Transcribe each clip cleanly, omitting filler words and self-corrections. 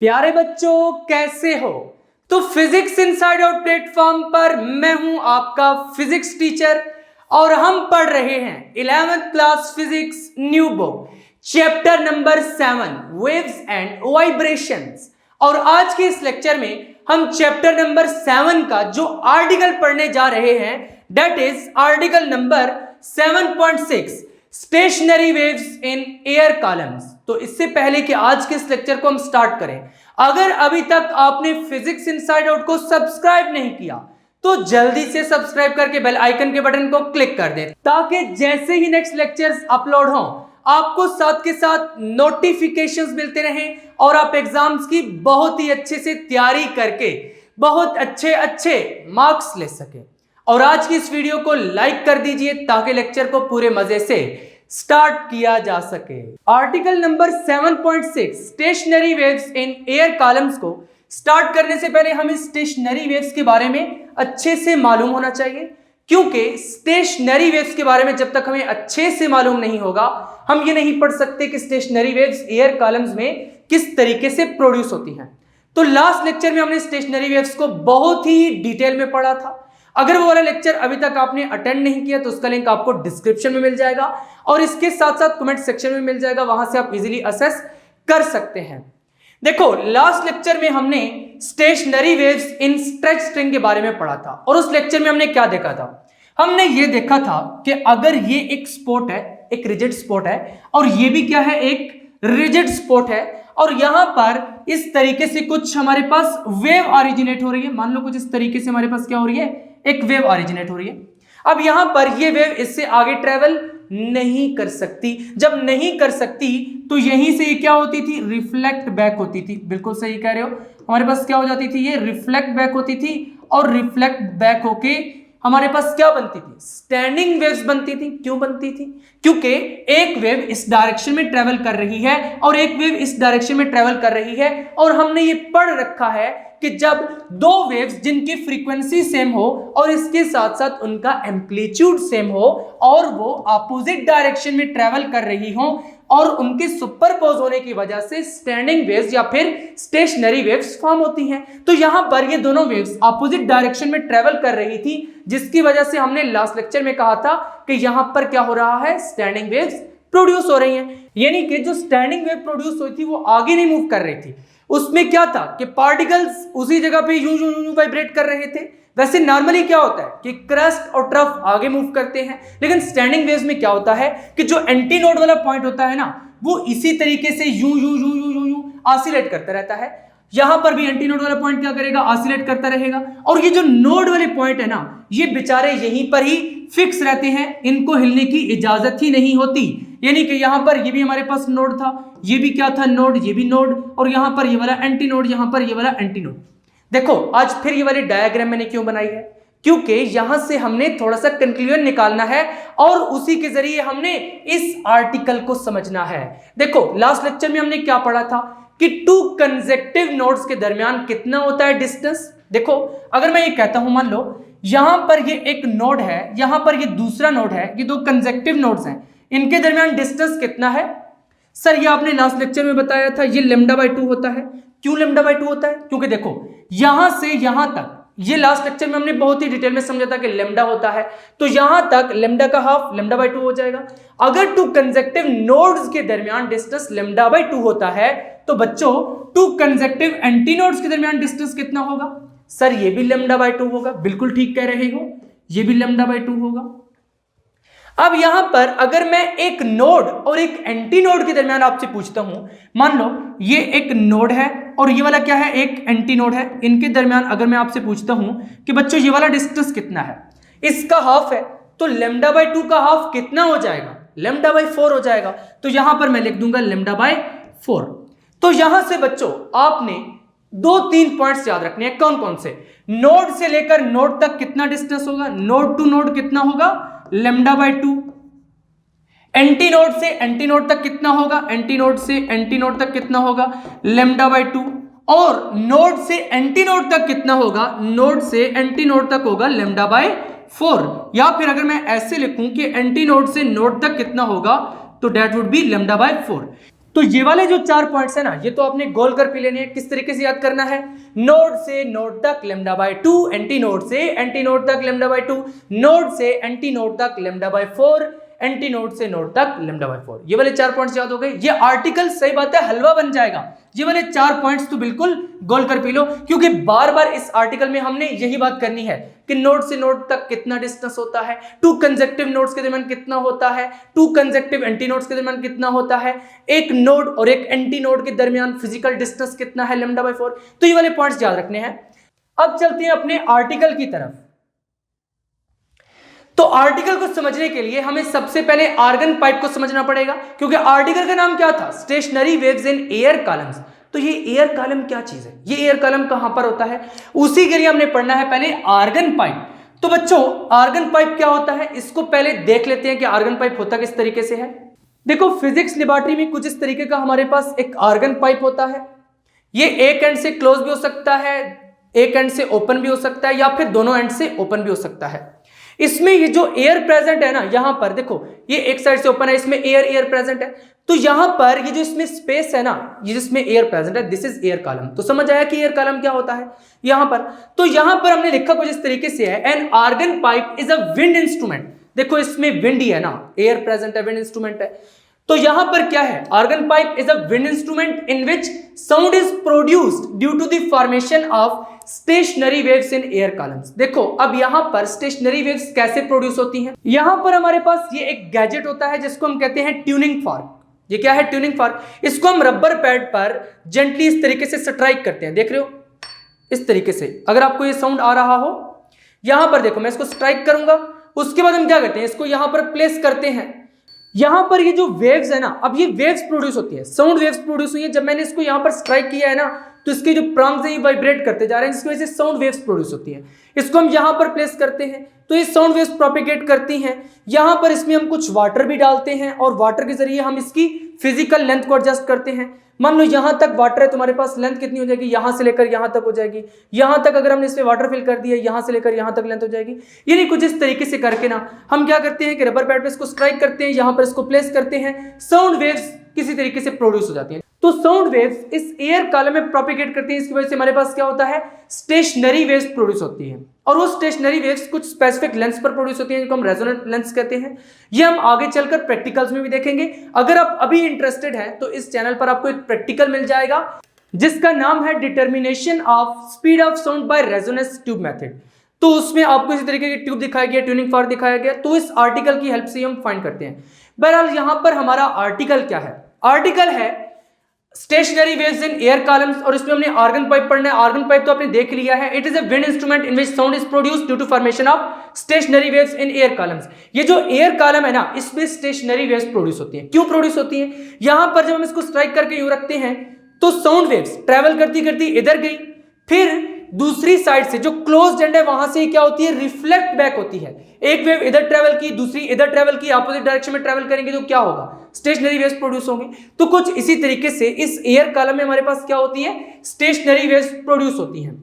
प्यारे बच्चों कैसे हो। तो फिजिक्स इनसाइड आउट प्लेटफॉर्म पर मैं हूं आपका फिजिक्स टीचर और हम पढ़ रहे हैं 11th class physics new book chapter number 7 waves and vibrations. और आज के इस लेक्चर में हम चैप्टर नंबर 7 का जो आर्टिकल पढ़ने जा रहे हैं that is article number 7.6 stationery waves in air columns. तो इससे पहले कि आज के इस लेक्चर को हम स्टार्ट करें, अगर अभी तक आपने फिजिक्स इनसाइड आउट को सब्सक्राइब नहीं किया तो जल्दी से सब्सक्राइब करके बेल आइकन के बटन को क्लिक कर दें ताकि जैसे ही नेक्स्ट लेक्चर्स अपलोड हों आपको साथ के साथ नोटिफिकेशंस मिलते रहें और आप एग्जाम्स की बहुत ही अच्छे से तैयारी करके बहुत अच्छे मार्क्स ले सकें। और आज की इस वीडियो को लाइक कर दीजिए ताकि लेक्चर को पूरे मजे से स्टार्ट किया जा सके। Article number 7.6 stationery waves in air columns को स्टार्ट करने से पहले हमें स्टेशनरी वेव्स के बारे में अच्छे से मालूम होना चाहिए, क्योंकि स्टेशनरी वेव्स के बारे में जब तक हमें अच्छे से मालूम नहीं होगा हम ये नहीं पढ़ सकते कि स्टेशनरी वेव्स एयर कॉलम्स में किस तरीके से प्रोड्यूस होती हैं। तो लास्ट लेक्चर में हमने स्टेशनरी वेव्स को बहुत ही डिटेल में पढ़ा था। अगर वो वाला लेक्चर अभी तक आपने अटेंड नहीं किया तो उसका लिंक आपको डिस्क्रिप्शन में मिल जाएगा और इसके साथ साथ कमेंट सेक्शन में मिल जाएगा, वहां से आप इजीली असेस कर सकते हैं। देखो, लास्ट लेक्चर में हमने स्टेशनरी वेव्स इन स्ट्रेच स्ट्रिंग के बारे में पढ़ा था और उस लेक्चर में हमने क्या देखा था, हमने ये देखा था कि अगर ये एक स्पॉट है, एक रिजिड स्पॉट है और ये भी क्या है, एक रिजिड स्पॉट है और यहां पर इस तरीके से कुछ हमारे पास वेव ऑरिजिनेट हो रही है। मान लो कुछ इस तरीके से हमारे पास क्या हो रही है, एक वेव ऑरिजिनेट हो रही है। अब यहां पर ये वेव इससे आगे ट्रेवल नहीं कर सकती। जब नहीं कर सकती तो यहीं से ये क्या होती थी, रिफ्लेक्ट बैक होती थी। बिल्कुल सही कह रहे हो, हमारे पास क्या हो जाती थी, ये रिफ्लेक्ट बैक होती थी और रिफ्लेक्ट बैक होके हमारे पास क्या बनती थी, स्टैंडिंग वेव्स बनती थी। क्यों बनती थी, क्योंकि एक वेव इस डायरेक्शन में ट्रेवल कर रही है और एक वेव इस डायरेक्शन में ट्रेवल कर रही है। और हमने ये पढ़ रखा है कि जब दो वेव्स जिनकी फ्रीक्वेंसी सेम हो और इसके साथ साथ उनका एम्पलीट्यूड सेम हो और वो अपोजिट डायरेक्शन में ट्रेवल कर रही हो और उनके सुपरपोज होने की वजह से स्टैंडिंग वेव्स या फिर स्टेशनरी वेव्स फॉर्म होती हैं। तो यहां पर ये दोनों वेव्स अपोजिट डायरेक्शन में ट्रेवल कर रही थी, जिसकी वजह से हमने लास्ट लेक्चर में कहा था कि यहां पर क्या हो रहा है, स्टैंडिंग वेव्स प्रोड्यूस हो रही हैं। यानी कि जो स्टैंडिंग वेव प्रोड्यूस हुई थी वो आगे नहीं मूव कर रही थी, उसमें क्या था कि पार्टिकल्स उसी जगह पे यूं वाइब्रेट कर रहे थे। वैसे नॉर्मली क्या होता है कि क्रस्ट और ट्रफ आगे मूव करते हैं, लेकिन स्टैंडिंग वेव्स में क्या होता है कि जो एंटी नोड वाला पॉइंट होता है ना, वो इसी तरीके से यूं ऑसिलेट करता रहता है। यहां पर भी एंटी नोड वाला पॉइंट क्या करेगा, ऑसिलेट करता रहेगा। और ये जो नोड वाले पॉइंट है ना, ये बेचारे यहीं पर ही फिक्स रहते हैं, इनको हिलने की इजाजत ही नहीं होती। यानी कि यहां पर ये भी हमारे पास नोड था, ये भी क्या था, नोड, ये भी नोड, और यहां पर ये वाला एंटी नोड, यहां पर ये वाला एंटी नोड। देखो आज फिर ये वाली डायग्राम मैंने क्यों बनाई है, क्योंकि यहां से हमने थोड़ा सा कंक्लूजन निकालना है और उसी के जरिए हमने इस आर्टिकल को समझना है। देखो लास्ट लेक्चर में हमने क्या पढ़ा था कि टू कंसेक्टिव नोड्स के दरमियान कितना होता है डिस्टेंस। देखो अगर मैं ये कहता हूं, मान लो यहां पर ये एक नोड है, यहां पर ये दूसरा नोड है, ये दो कंसेक्टिव नोड्स हैं, इनके दरमियान डिस्टेंस कितना है। सर ये आपने लास्ट लेक्चर में बताया था, ये λ/2 होता है। क्यों λ/2 होता है, क्योंकि देखो यहां से यहां तक, ये लास्ट लेक्चर में हमने बहुत ही डिटेल में समझा था कि लैम्डा होता है, तो यहां तक लैम्डा का हाफ λ/2 हो जाएगा। अगर टू कंसेक्टिव नोड्स के दरमियान डिस्टेंस λ/2 होता है तो बच्चों टू कंसेक्टिव एंटी नोड्स के दरमियान डिस्टेंस कितना होगा। सर ये भी λ/2 होगा। बिल्कुल ठीक कह रहे हो, ये भी λ/2 होगा। अब यहां पर अगर मैं एक नोड और एक एंटी नोड के दरमियान आपसे पूछता हूं, मान लो ये एक नोड है और ये वाला क्या है, एक एंटी नोड है, इनके दरमियान अगर मैं आपसे पूछता हूं कि बच्चों ये वाला डिस्टेंस कितना है, इसका हाफ है, तो λ/2 का हाफ कितना हो जाएगा, λ/4 हो जाएगा। तो यहां पर मैं लिख दूंगा λ/4। तो यहां से बच्चों आपने 2-3 पॉइंट्स याद रखने हैं। कौन कौन से, नोड से लेकर नोड तक कितना डिस्टेंस होगा, नोड टू नोड कितना होगा, λ/2। एंटी नोड से एंटी नोड तक कितना होगा, एंटी नोड से एंटी नोड तक कितना होगा, λ/2। और नोड से एंटी नोड तक कितना होगा, नोड से एंटी नोड तक होगा λ/4। या फिर अगर मैं ऐसे लिखूं कि एंटी नोड से नोड तक कितना होगा तो डेट वुड बी λ/4। तो ये वाले जो 4 पॉइंट्स है ना, ये तो आपने गोल कर पी लेने हैं। किस तरीके से याद करना है? नोड से नोड तक λ/2, एंटी नोड से एंटी नोड तक λ/2, नोड से एंटी नोड तक λ/4, एंटी नोड से नोड तक λ/4। ये वाले 4 पॉइंट्स याद हो गए। ये आर्टिकल सही बात है हलवा बन जाएगा। ये वाले 4 पॉइंट्स तो बिल्कुल गोल कर पी लो, क्योंकि बार बार इस आर्टिकल में हमने यही बात करनी है कि नोड से नोड तक कितना डिस्टेंस होता है, 2 कंसेक्टिव नोड्स के दरमियान कितना होता है, 2 कंसेक्टिव एंटी नोड्स के दरमियान कितना होता है, एक नोड और एक एंटी नोड के दरमियान फिजिकल डिस्टेंस कितना है λ/4। तो ये वाले पॉइंट्स याद रखने हैं। अब चलते हैं अपने आर्टिकल की तरफ। तो आर्टिकल को समझने के लिए हमें सबसे पहले आर्गन पाइप को समझना पड़ेगा, क्योंकि आर्टिकल का नाम क्या था? Stationery waves in air columns. तो ये एयर कॉलम क्या चीज है? ये एयर कॉलम कहां पर होता है? उसी के लिए हमने पढ़ना है पहले आर्गन पाइप। तो बच्चों आर्गन पाइप क्या होता है, इसको पहले देख लेते हैं कि आर्गन पाइप होता किस तरीके से है। देखो फिजिक्स लेबोरेटरी में कुछ इस तरीके का हमारे पास एक आर्गन पाइप होता है। ये एक एंड से क्लोज भी हो सकता है, एक एंड से ओपन भी हो सकता है, या फिर दोनों एंड से ओपन भी हो सकता है। इसमें ये जो एयर प्रेजेंट है ना, यहां पर देखो ये एक साइड से ओपन है, इसमें एयर प्रेजेंट है। तो यहां पर ये जो इसमें स्पेस है ना, ये जिसमें एयर प्रेजेंट है, दिस इज एयर कॉलम। तो समझ आया कि एयर कॉलम क्या होता है यहां पर। तो यहां पर हमने लिखा कुछ इस तरीके से है, an organ pipe is a wind instrument. देखो इसमें विंड ही है ना, एयर प्रेजेंट है, विंड इंस्ट्रूमेंट है। तो यहां पर क्या है? Organ pipe is a wind instrument in which sound is produced due to the formation of stationary waves in air columns. देखो अब यहां पर स्टेशनरी वेव्स कैसे प्रोड्यूस होती हैं। यहां पर हमारे पास ये एक गैजेट होता है जिसको हम कहते हैं ट्यूनिंग फॉर्क। ये क्या है? Tuning fork. इसको हम रबर पैड पर जेंटली इस तरीके से स्ट्राइक करते हैं, देख रहे हो इस तरीके से। अगर आपको ये साउंड आ रहा हो, यहां पर देखो मैं इसको स्ट्राइक करूंगा, उसके बाद हम क्या करते हैं, इसको यहां पर प्लेस करते हैं। यहां पर ये जो वेव्स है ना, अब ये वेव्स प्रोड्यूस होती है, साउंड वेव्स प्रोड्यूस हुई है। जब मैंने इसको यहां पर स्ट्राइक किया है ना, तो इसके जो प्रांग्स हैं ये वाइब्रेट करते जा रहे हैं, जिसकी वजह से साउंड वेव्स प्रोड्यूस होती है। इसको हम यहां पर प्लेस करते हैं तो ये साउंड वेव्स प्रोपेगेट करती हैं। यहां पर इसमें हम कुछ वाटर भी डालते हैं और वाटर के जरिए हम इसकी फिजिकल लेंथ को एडजस्ट करते हैं। मान लो यहां तक वाटर है, तुम्हारे पास लेंथ कितनी हो जाएगी? यहां से लेकर यहां तक हो जाएगी। यहां तक अगर हमने इसमें वाटर फिल कर दिया, यहां से लेकर यहां तक लेंथ हो जाएगी। यानी कुछ इस तरीके से करके ना हम क्या करते हैं कि रबर पैड पे इसको स्ट्राइक करते हैं, यहां पर इसको प्लेस करते हैं, साउंड वेव्स किसी तरीके से प्रोड्यूस हो जाती हैं। तो साउंड वेव्स इस एयर कॉलम में प्रोपेगेट करती हैं। इसकी वजह से हमारे पास क्या होता है? स्टेशनरी वेव्स प्रोड्यूस होती हैं। और वो स्टेशनरी वेव्स कुछ स्पेसिफिक लेंथ्स पर प्रोड्यूस होती हैं, जिनको हम रेजोनेंट लेंथ्स कहते हैं। ये हम आगे चलकर प्रैक्टिकल्स में भी देखेंगे। अगर आप अभी इंटरेस्टेड हैं तो इस चैनल पर आपको एक प्रैक्टिकल मिल जाएगा जिसका नाम है determination of speed of sound by resonance tube method. तो उसमें आपको इसी तरीके की ट्यूब दिखाया गया, ट्यूनिंग फॉर्क दिखाया गया। तो इस आर्टिकल की हेल्प से हम फाइंड करते हैं। बहरहाल यहां पर हमारा आर्टिकल क्या है? आर्टिकल है stationery waves in air columns, और इसमें हमने आर्गन पाइप पढ़ना है। आर्गन पाइप तो आपने देख लिया है। It is a wind instrument in which sound is produced due to formation of stationary waves in air columns. ये जो एयर कॉलम है ना, इसमें स्टेशनरी वेव्स प्रोड्यूस होती हैं। क्यों प्रोड्यूस होती हैं? यहां पर जब हम इसको स्ट्राइक करके यूं रखते हैं तो साउंड वेव्स ट्रेवल करती करती इधर गई, फिर दूसरी साइड से जो क्लोज्ड एंड है वहां से क्या होती है? रिफ्लेक्ट बैक होती है। एक वेव इधर ट्रेवल की, दूसरी इधर ट्रेवल की, अपोजिट डायरेक्शन में ट्रेवल करेंगे तो क्या होगा? स्टेशनरी वेव्स प्रोड्यूस होंगे। तो कुछ इसी तरीके से इस एयर कॉलम में हमारे पास क्या होती है? स्टेशनरी वेव्स प्रोड्यूस होती हैं।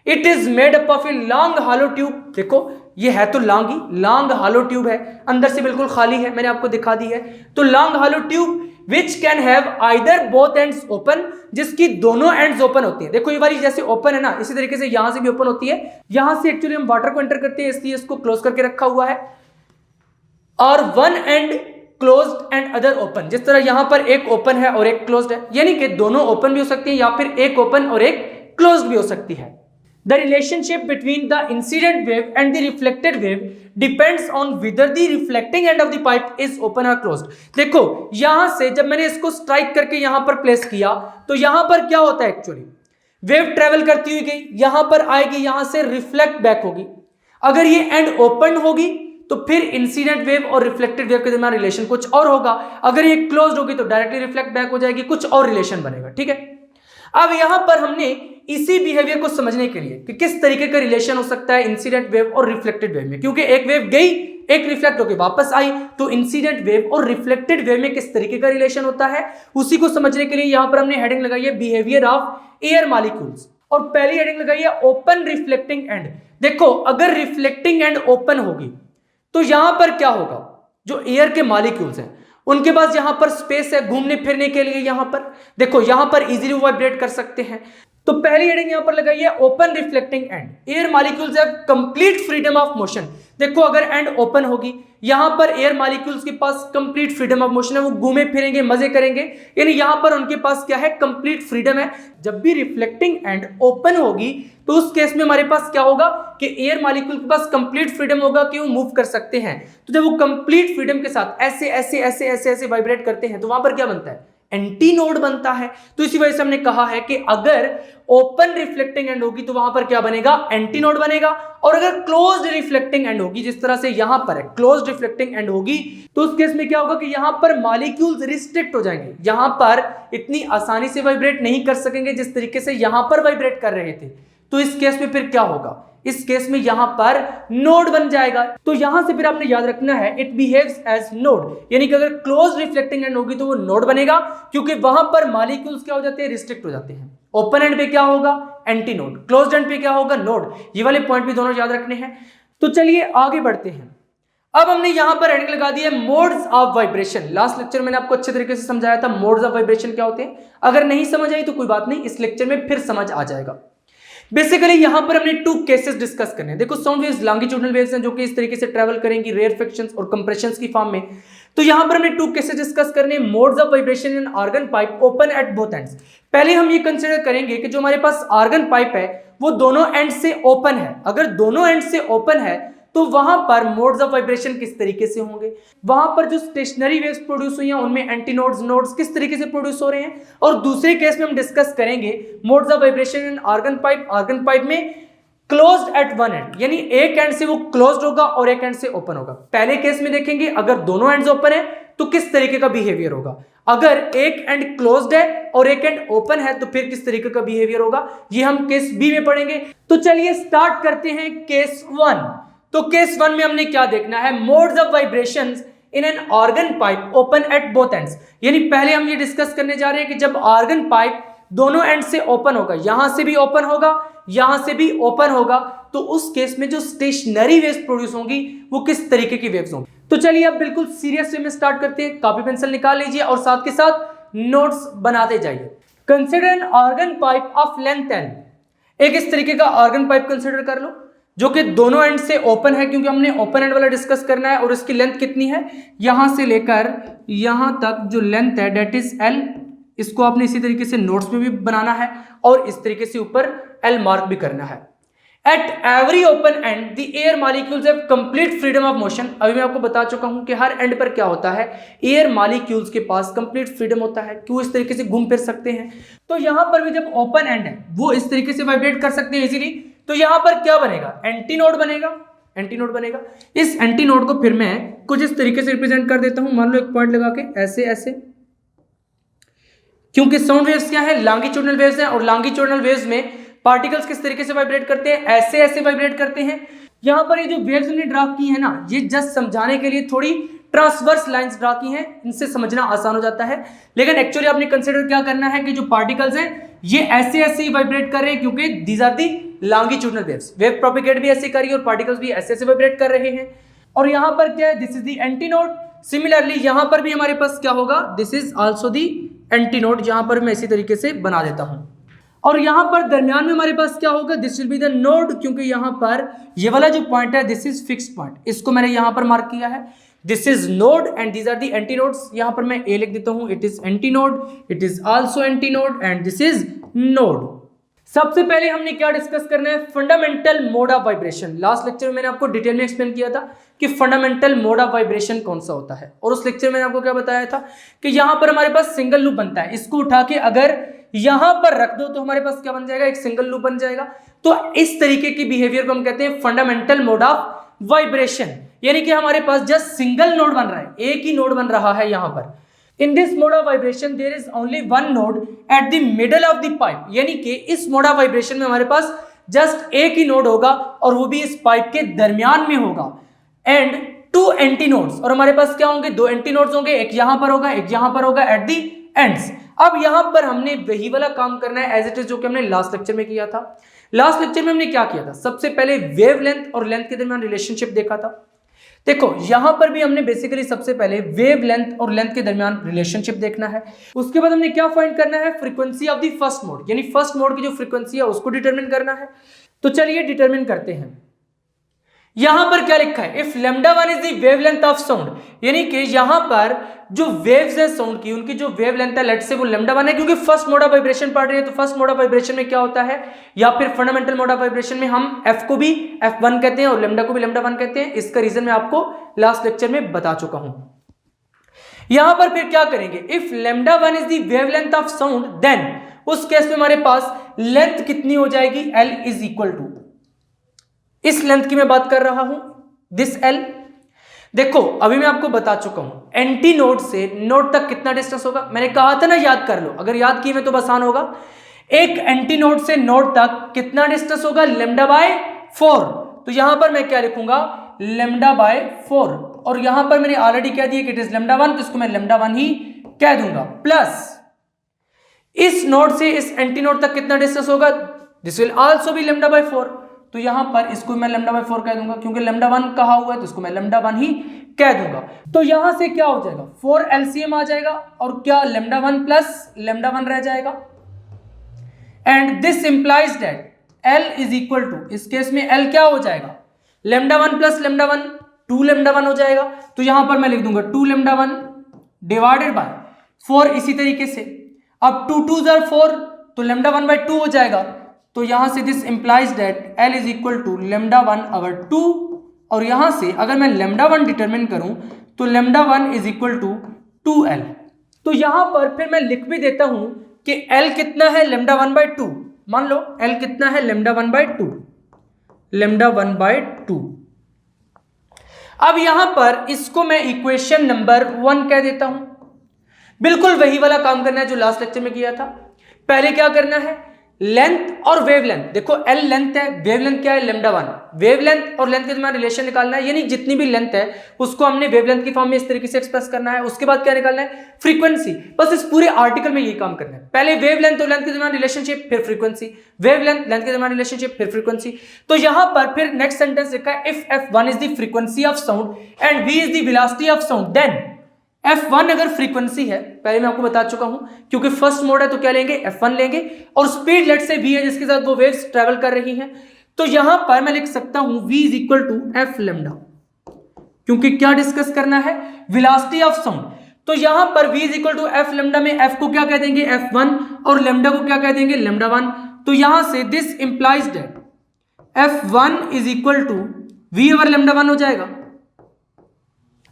It is made up of a long hollow tube. देखो ये है तो लॉन्ग हॉलो ट्यूब है, अंदर से बिल्कुल खाली है, मैंने आपको दिखा दी है। तो long hollow tube which can have either both ends open, जिसकी दोनों एंड्स ओपन होती हैं। देखो ये वाली जैसे ओपन है ना, इसी तरीके से यहां से भी ओपन होती है। यहां से एक्चुअली हम वाटर को एंटर करते हैं, इसलिए इसको क्लोज करके रखा हुआ है। और one and closed end other open, जिस तरह यहां पर एक ओपन है और एक क्लोज्ड है, यानी कि दोनों ओपन भी हो सकती है या फिर एक ओपन और एक क्लोज्ड भी हो सकती है। The relationship between the incident wave and the reflected wave depends on whether the reflecting end of the pipe is open or closed। देखो यहां से जब मैंने इसको स्ट्राइक करके यहां पर प्लेस किया तो यहां पर क्या होता है? एक्चुअली वेव ट्रेवल करती हुई गई, यहां पर आएगी, यहां से रिफ्लेक्ट बैक होगी। अगर ये एंड ओपन होगी तो फिर इंसिडेंट वेव और रिफ्लेक्टेड वेव के दरमियान रिलेशन कुछ और होगा। अगर ये क्लोज्ड होगी तो डायरेक्टली रिफ्लेक्ट बैक हो जाएगी, कुछ और रिलेशन बनेगा। ठीक है, अब यहां पर हमने इसी बिहेवियर को समझने के लिए कि किस तरीके का रिलेशन हो सकता है इंसिडेंट वेव और रिफ्लेक्टेड वेव में, क्योंकि एक वेव गई, एक रिफ्लेक्ट होकर वापस आई, तो इंसिडेंट वेव और रिफ्लेक्टेड वेव में किस तरीके का रिलेशन होता है, उसी को समझने के लिए यहां पर हमने हेडिंग लगाई है बिहेवियर ऑफ एयर मॉलिक्यूल्स। और पहली हेडिंग लगाई है ओपन रिफ्लेक्टिंग एंड। देखो अगर रिफ्लेक्टिंग एंड ओपन होगी तो यहां पर क्या होगा? जो एयर के मॉलिक्यूल्स हैं उनके पास यहां पर स्पेस है घूमने फिरने के लिए। यहां पर देखो, यहां पर इजीली वाइब्रेट कर सकते हैं। तो पहली हेडिंग यहां पर लगाई है open reflecting and, air molecules have complete freedom of motion. देखो अगर एंड ओपन होगी, यहां पर एयर मॉलिक्यूल्स के पास कंप्लीट फ्रीडम ऑफ मोशन है, वो घूमे फिरेंगे, मजे करेंगे, यानी यहां पर उनके पास क्या है, कंप्लीट फ्रीडम है। जब भी रिफ्लेक्टिंग एंड ओपन होगी तो उस केस में हमारे पास क्या होगा कि एयर मॉलिक्यूल के पास कंप्लीट फ्रीडम होगा कि वो मूव कर सकते हैं। तो जब वो कंप्लीट फ्रीडम के साथ ऐसे ऐसे ऐसे ऐसे ऐसे वाइब्रेट करते हैं तो वहां पर क्या बनता है, एंटी नोड बनता है। तो इसी वजह से हमने कहा है कि अगर ओपन रिफ्लेक्टिंग एंड होगी तो वहां पर क्या बनेगा, एंटी नोड बनेगा। और अगर क्लोज्ड रिफ्लेक्टिंग एंड होगी, जिस तरह से यहां पर है क्लोज्ड रिफ्लेक्टिंग एंड होगी, तो उस केस में क्या होगा कि यहां पर मॉलिक्यूल्स रिस्ट्रिक्ट हो जाएंगे, यहां पर इतनी आसानी से वाइब्रेट नहीं कर सकेंगे जिस तरीके से यहां पर वाइब्रेट कर रहे थे। तो इस केस में फिर क्या होगा, इस केस में यहां पर नोड बन जाएगा। तो यहां से फिर आपने याद रखना है इट बिहेव्स एज नोड, यानी कि अगर क्लोज रिफ्लेक्टिंग एंड होगी तो वो नोड बनेगा, क्योंकि वहां पर मॉलिक्यूल्स क्या हो जाते हैं, रिस्ट्रिक्ट हो जाते हैं। ओपन एंड पे क्या होगा, एंटी नोड, क्लोज्ड एंड पे क्या होगा, नोड। ये वाले पॉइंट भी दोनों याद रखने हैं। तो चलिए आगे बढ़ते हैं। अब हमने यहां पर हेडिंग लगा दी है modes of vibration. Last lecture मैंने आपको अच्छे तरीके से समझाया था मोड्स ऑफ वाइब्रेशन क्या होते हैं। अगर नहीं समझ आई तो कोई बात नहीं, इस लेक्चर में फिर समझ आ जाएगा। बेसिकली यहां पर हमने टू केसेस डिस्कस करने हैं। देखो साउंड वेव्स लॉन्गिट्यूडनल वेव्स हैं जो कि इस तरीके से ट्रैवल करेंगी रेयरफेक्शंस और कंप्रेशंस की फॉर्म में। तो यहां पर हमने टू केसेस डिस्कस करने हैं, modes of vibration in organ pipe open at both ends. पहले हम ये कंसीडर करेंगे कि जो हमारे पास ऑर्गन पाइप है वो दोनों एंड से ओपन है। अगर दोनों एंड से ओपन है तो वहां पर मोड्स ऑफ वाइब्रेशन किस तरीके से होंगे, वहां पर जो स्टेशनरी वेव्स प्रोड्यूस हुई हैं उनमें एंटी नोड्स नोड्स किस तरीके से प्रोड्यूस हो रहे हैं। और दूसरे केस में हम डिस्कस करेंगे modes of vibration in organ pipe में क्लोज्ड एट वन एंड, यानी एक एंड से वो क्लोज्ड होगा और एक एंड से ओपन होगा। पहले केस में देखेंगे अगर दोनों एंड्स ओपन है तो किस तरीके का बिहेवियर होगा, अगर एक एंड क्लोज्ड है और एक एंड ओपन है तो फिर किस तरीके का बिहेवियर होगा, ये हम केस बी में पढ़ेंगे। तो चलिए स्टार्ट करते हैं केस वन। तो केस वन में हमने क्या देखना है, modes of vibrations in an organ pipe open at both ends. यानी पहले हम ये डिस्कस करने जा रहे हैं कि जब ऑर्गन पाइप दोनों एंड से ओपन होगा, यहां से भी ओपन होगा यहां से भी ओपन होगा, तो उस केस में जो स्टेशनरी वेव्स प्रोड्यूस होंगी वो किस तरीके की वेव्स होंगी। तो चलिए अब बिल्कुल सीरियस वे में स्टार्ट करते हैं। कॉपी पेंसिल निकाल लीजिए और साथ के साथ नोट्स बनाते जाइए। Consider an organ pipe of length L. एक इस तरीके का ऑर्गन पाइप कंसिडर कर लो जो कि दोनों एंड से ओपन है, क्योंकि हमने ओपन एंड वाला डिस्कस करना है। और इसकी लेंथ कितनी है, यहां से लेकर यहां तक जो लेंथ है डेट इज एल। इसको आपने इसी तरीके से नोट्स में भी बनाना है और इस तरीके से ऊपर एल मार्क भी करना है। At every open and the air molecules have complete freedom of motion. अभी मैं आपको बता चुका हूं कि हर एंड पर क्या होता है, एयर मॉलिक्यूल्स के पास कंप्लीट फ्रीडम होता है कि वो इस तरीके से घूम फिर सकते हैं। तो यहां पर भी जब ओपन एंड है वो इस तरीके से वाइब्रेट कर सकते हैं इजीली। तो यहां पर क्या बनेगा, एंटी नोड बनेगा, एंटी नोड बनेगा। इस एंटी नोड को फिर मैं कुछ इस तरीके से रिप्रेजेंट कर देता हूं, मान लो एक पॉइंट लगा के ऐसे ऐसे, क्योंकि साउंड वेव्स क्या है, लॉन्गिट्यूडनल वेव्स हैं और लॉन्गिट्यूडनल वेव्स में पार्टिकल्स किस तरीके से वाइब्रेट करते हैं, ऐसे ऐसे वाइब्रेट करते हैं। यहां पर ये जो वेव्स हमने ड्रा की है ना, ये जस्ट समझाने के लिए थोड़ी ट्रांसवर्स लाइंस ड्रा की हैं, इनसे समझना आसान हो जाता है। लेकिन एक्चुअली आपने कंसीडर क्या करना है कि जो पार्टिकल्स हैं ये ऐसे ऐसे ही वाइब्रेट कर रहे हैं, क्योंकि these are the longitudinal waves. Wave propagate भी ऐसे कर रही है और पार्टिकल्स भी ऐसे ऐसे वाइब्रेट कर रहे हैं। और यहां पर क्या है, this is the anti node. Similarly यहां पर भी हमारे पास क्या होगा, this is also the anti node. यहां पर मैं इसी तरीके से बना देता हूं। और यहां पर दरमियान में हमारे पास क्या होगा, this will be the node, क्योंकि यहां पर ये वाला जो पॉइंट है दिस इज फिक्स्ड पॉइंट, इसको मैंने यहां पर मार्क किया है। This is node and these are the anti nodes. यहां पर मैं ए लिख देता हूं, it is anti node, it is also anti node and this is node. सबसे पहले हमने क्या डिस्कस करना है, fundamental mode of vibration. Last lecture में मैंने आपको डिटेल में एक्सप्लेन किया था कि फंडामेंटल मोड ऑफ वाइब्रेशन कौन सा होता है। और उस लेक्चर में मैंने आपको क्या बताया था कि यहां पर हमारे पास सिंगल लूप बनता है, इसको उठा के अगर यहां पर रख दो तो हमारे पास क्या बन जाएगा, एक सिंगल लूप बन जाएगा। तो इस तरीके की बिहेवियर को हम कहते हैं फंडामेंटल मोड ऑफ वाइब्रेशन, यानी कि हमारे पास जस्ट सिंगल नोड बन रहा है, एक ही नोड बन रहा है यहां पर। In this mode of vibration there is only one node at the middle of the pipe, यानी कि इस मोड ऑफ वाइब्रेशन में हमारे पास जस्ट एक ही नोड होगा और वो भी इस पाइप के दरमियान में होगा। एंड टू एंटी नोड्स, और हमारे पास क्या होंगे, दो एंटी नोड्स होंगे, एक यहां पर होगा एक यहां पर होगा एट दी एंड्स। अब यहां पर हमने वही वाला काम करना है एज इट इज जो कि हमने लास्ट लेक्चर में किया था। लास्ट लेक्चर में हमने क्या किया था, सबसे पहले वेव लेंथ और लेंथ के दरमियान रिलेशनशिप देखा था। देखो यहां पर भी हमने बेसिकली सबसे पहले वेव लेंथ और लेंथ के दरमियान रिलेशनशिप देखना है। उसके बाद हमने क्या फाइंड करना है, frequency of the first mode, यानी फर्स्ट मोड की जो फ्रीक्वेंसी है उसको डिटरमिन करना है। तो चलिए डिटरमिन करते हैं। यहां पर क्या लिखा है, if λ1 is the wavelength of sound, यानी कि यहां पर जो वेव्स है साउंड की, उनकी जो वेवलेंथ है लेट से वो λ1 है, क्योंकि फर्स्ट मोड ऑफ वाइब्रेशन पढ़ रहे हैं। तो फर्स्ट मोड ऑफ वाइब्रेशन में क्या होता है, या फिर फंडामेंटल मोड ऑफ वाइब्रेशन में हम f को भी f1 कहते हैं और λ को भी λ1 कहते हैं। इसका रीजन मैं आपको लास्ट लेक्चर में बता चुका हूं। यहां पर फिर क्या करेंगे, if λ1 is the wavelength of sound, then उस केस में हमारे पास लेंथ कितनी हो जाएगी, l इज इक्वल टू, इस लेंथ की मैं बात कर रहा हूं, दिस l। देखो अभी मैं आपको बता चुका हूं एंटी नोड से नोड तक कितना डिस्टेंस होगा, मैंने कहा था ना याद कर लो, अगर याद किए तो आसान होगा। एक एंटी नोड से नोड तक कितना डिस्टेंस होगा, λ/4। तो यहां पर मैं क्या लिखूंगा, λ/4, और यहां पर मैंने ऑलरेडी कह दिया कि इट इज λ1, तो इसको मैं λ1 ही कह दूंगा। प्लस इस नोड से इस एंटी नोड तक कितना डिस्टेंस होगा, दिस विल आल्सो बी λ/4। तो यहां पर इसको मैं λ/4 कह दूंगा, क्योंकि λ1 कहा हुआ है तो इसको मैं λ1 ही कह दूंगा। तो यहां से क्या हो जाएगा, 4 LCM आ जाएगा और क्या λ1 प्लस λ1 रह जाएगा। And this implies that L is equal to, इस केस में L क्या हो जाएगा, λ1 प्लस λ1, 2 λ1 हो जाएगा। तो यहां पर मैं लिख दूंगा 2 λ1 डिवाइडेड बाय 4। इसी तरीके से अब 2 2 जार 4, तो λ1/2 हो जाएगा। तो यहां से this implies that L is equal to λ1/2, और यहां से अगर मैं λ1 डिटरमिन करूं तो λ1 इज इक्वल टू 2L। तो यहां पर फिर मैं लिख भी देता हूं कि L कितना है, λ1/2। मान लो L कितना है, λ1/2, λ1/2। अब यहां पर इसको मैं इक्वेशन नंबर 1 कह देता हूं। बिल्कुल वही वाला काम करना है जो लास्ट लेक्चर में किया था। पहले क्या करना है, लेंथ और वेवलेंथ, देखो L लेंथ है, वेवलेंथ क्या है, λ1। वेवलेंथ और लेंथ के दरमियान रिलेशन निकालना है, यानी जितनी भी लेंथ है उसको हमने वेवलेंथ की फॉर्म में इस तरीके से एक्सप्रेस करना है। उसके बाद क्या निकालना है, फ्रीक्वेंसी। बस इस पूरे आर्टिकल में यही काम करना है, पहले वेवलेंथ और लेंथ के दरमियान रिलेशनशिप, फिर फ्रीक्वेंसी, वेवलेंथ लेंथ के दरमियान रिलेशनशिप, फिर फ्रीक्वेंसी। तो यहां पर फिर नेक्स्ट सेंटेंस लिखा है, if f1 is the frequency of sound and v is the velocity of sound, then f1 अगर फ्रीक्वेंसी है, पहले मैं आपको बता चुका हूं, क्योंकि फर्स्ट मोड है तो क्या लेंगे, f1 लेंगे, और स्पीड लेट से v है जिसके साथ वो वेव्स ट्रेवल कर रही हैं। तो यहां पर मैं लिख सकता हूं v is equal to f λ, क्योंकि क्या डिस्कस करना है, वेलोसिटी ऑफ साउंड। तो यहां पर v is equal to f λ में f को क्या कह देंगे, f1, और λ को क्या कह देंगे, λ1। तो यहां से this implies that f1 is equal to v over λ1 हो जाएगा।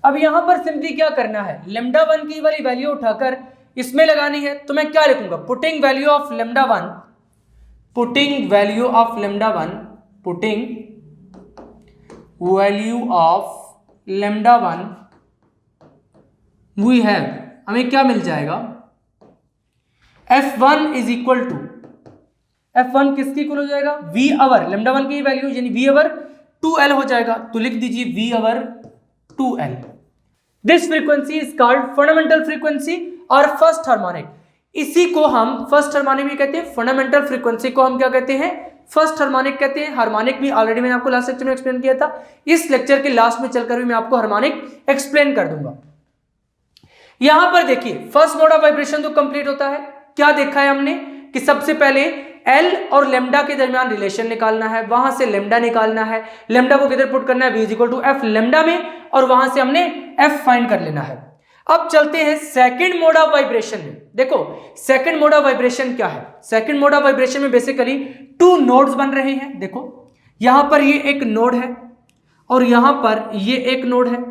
अब यहां पर सिंपली क्या करना है, λ1 की वाली वैल्यू उठाकर इसमें लगानी है। तो मैं क्या लिखूंगा, putting value of λ1, putting value of λ1, putting value of λ1, we have, हमें क्या मिल जाएगा, f1 is equal to, f1 किसकी इक्वल हो जाएगा, v ओवर λ1 की वैल्यू यानी v ओवर 2L हो जाएगा। तो लिख दीजिए v over 2L। This frequency is called fundamental frequency और फर्स्ट हार्मोनिक। इसी को हम फर्स्ट हार्मोनिक भी कहते हैं, फंडामेंटल फ्रीक्वेंसी को हम क्या कहते हैं, फर्स्ट हार्मोनिक कहते हैं। हार्मोनिक भी ऑलरेडी मैंने आपको लास्ट लेक्चर में एक्सप्लेन किया था, इस लेक्चर के लास्ट में चलकर भी मैं आपको हार्मोनिक एक्सप्लेन कर दूंगा। यहां पर देखिए फर्स्ट मोड ऑफ वाइब्रेशन तो कंप्लीट होता है। क्या देखा है हमने कि सबसे पहले L और लैम्डा के दरमियान रिलेशन निकालना है, वहां से लैम्डा निकालना है, लैम्डा को किधर पुट करना है, v equal to f lambda में, और वहां से हमने f फाइंड कर लेना है। अब चलते हैं सेकंड मोड ऑफ वाइब्रेशन में। देखो सेकंड मोड ऑफ वाइब्रेशन क्या है, सेकंड मोड ऑफ वाइब्रेशन में बेसिकली 2 नोड्स बन रहे हैं। देखो यहां पर ये एक नोड है और यहां पर ये एक नोड है,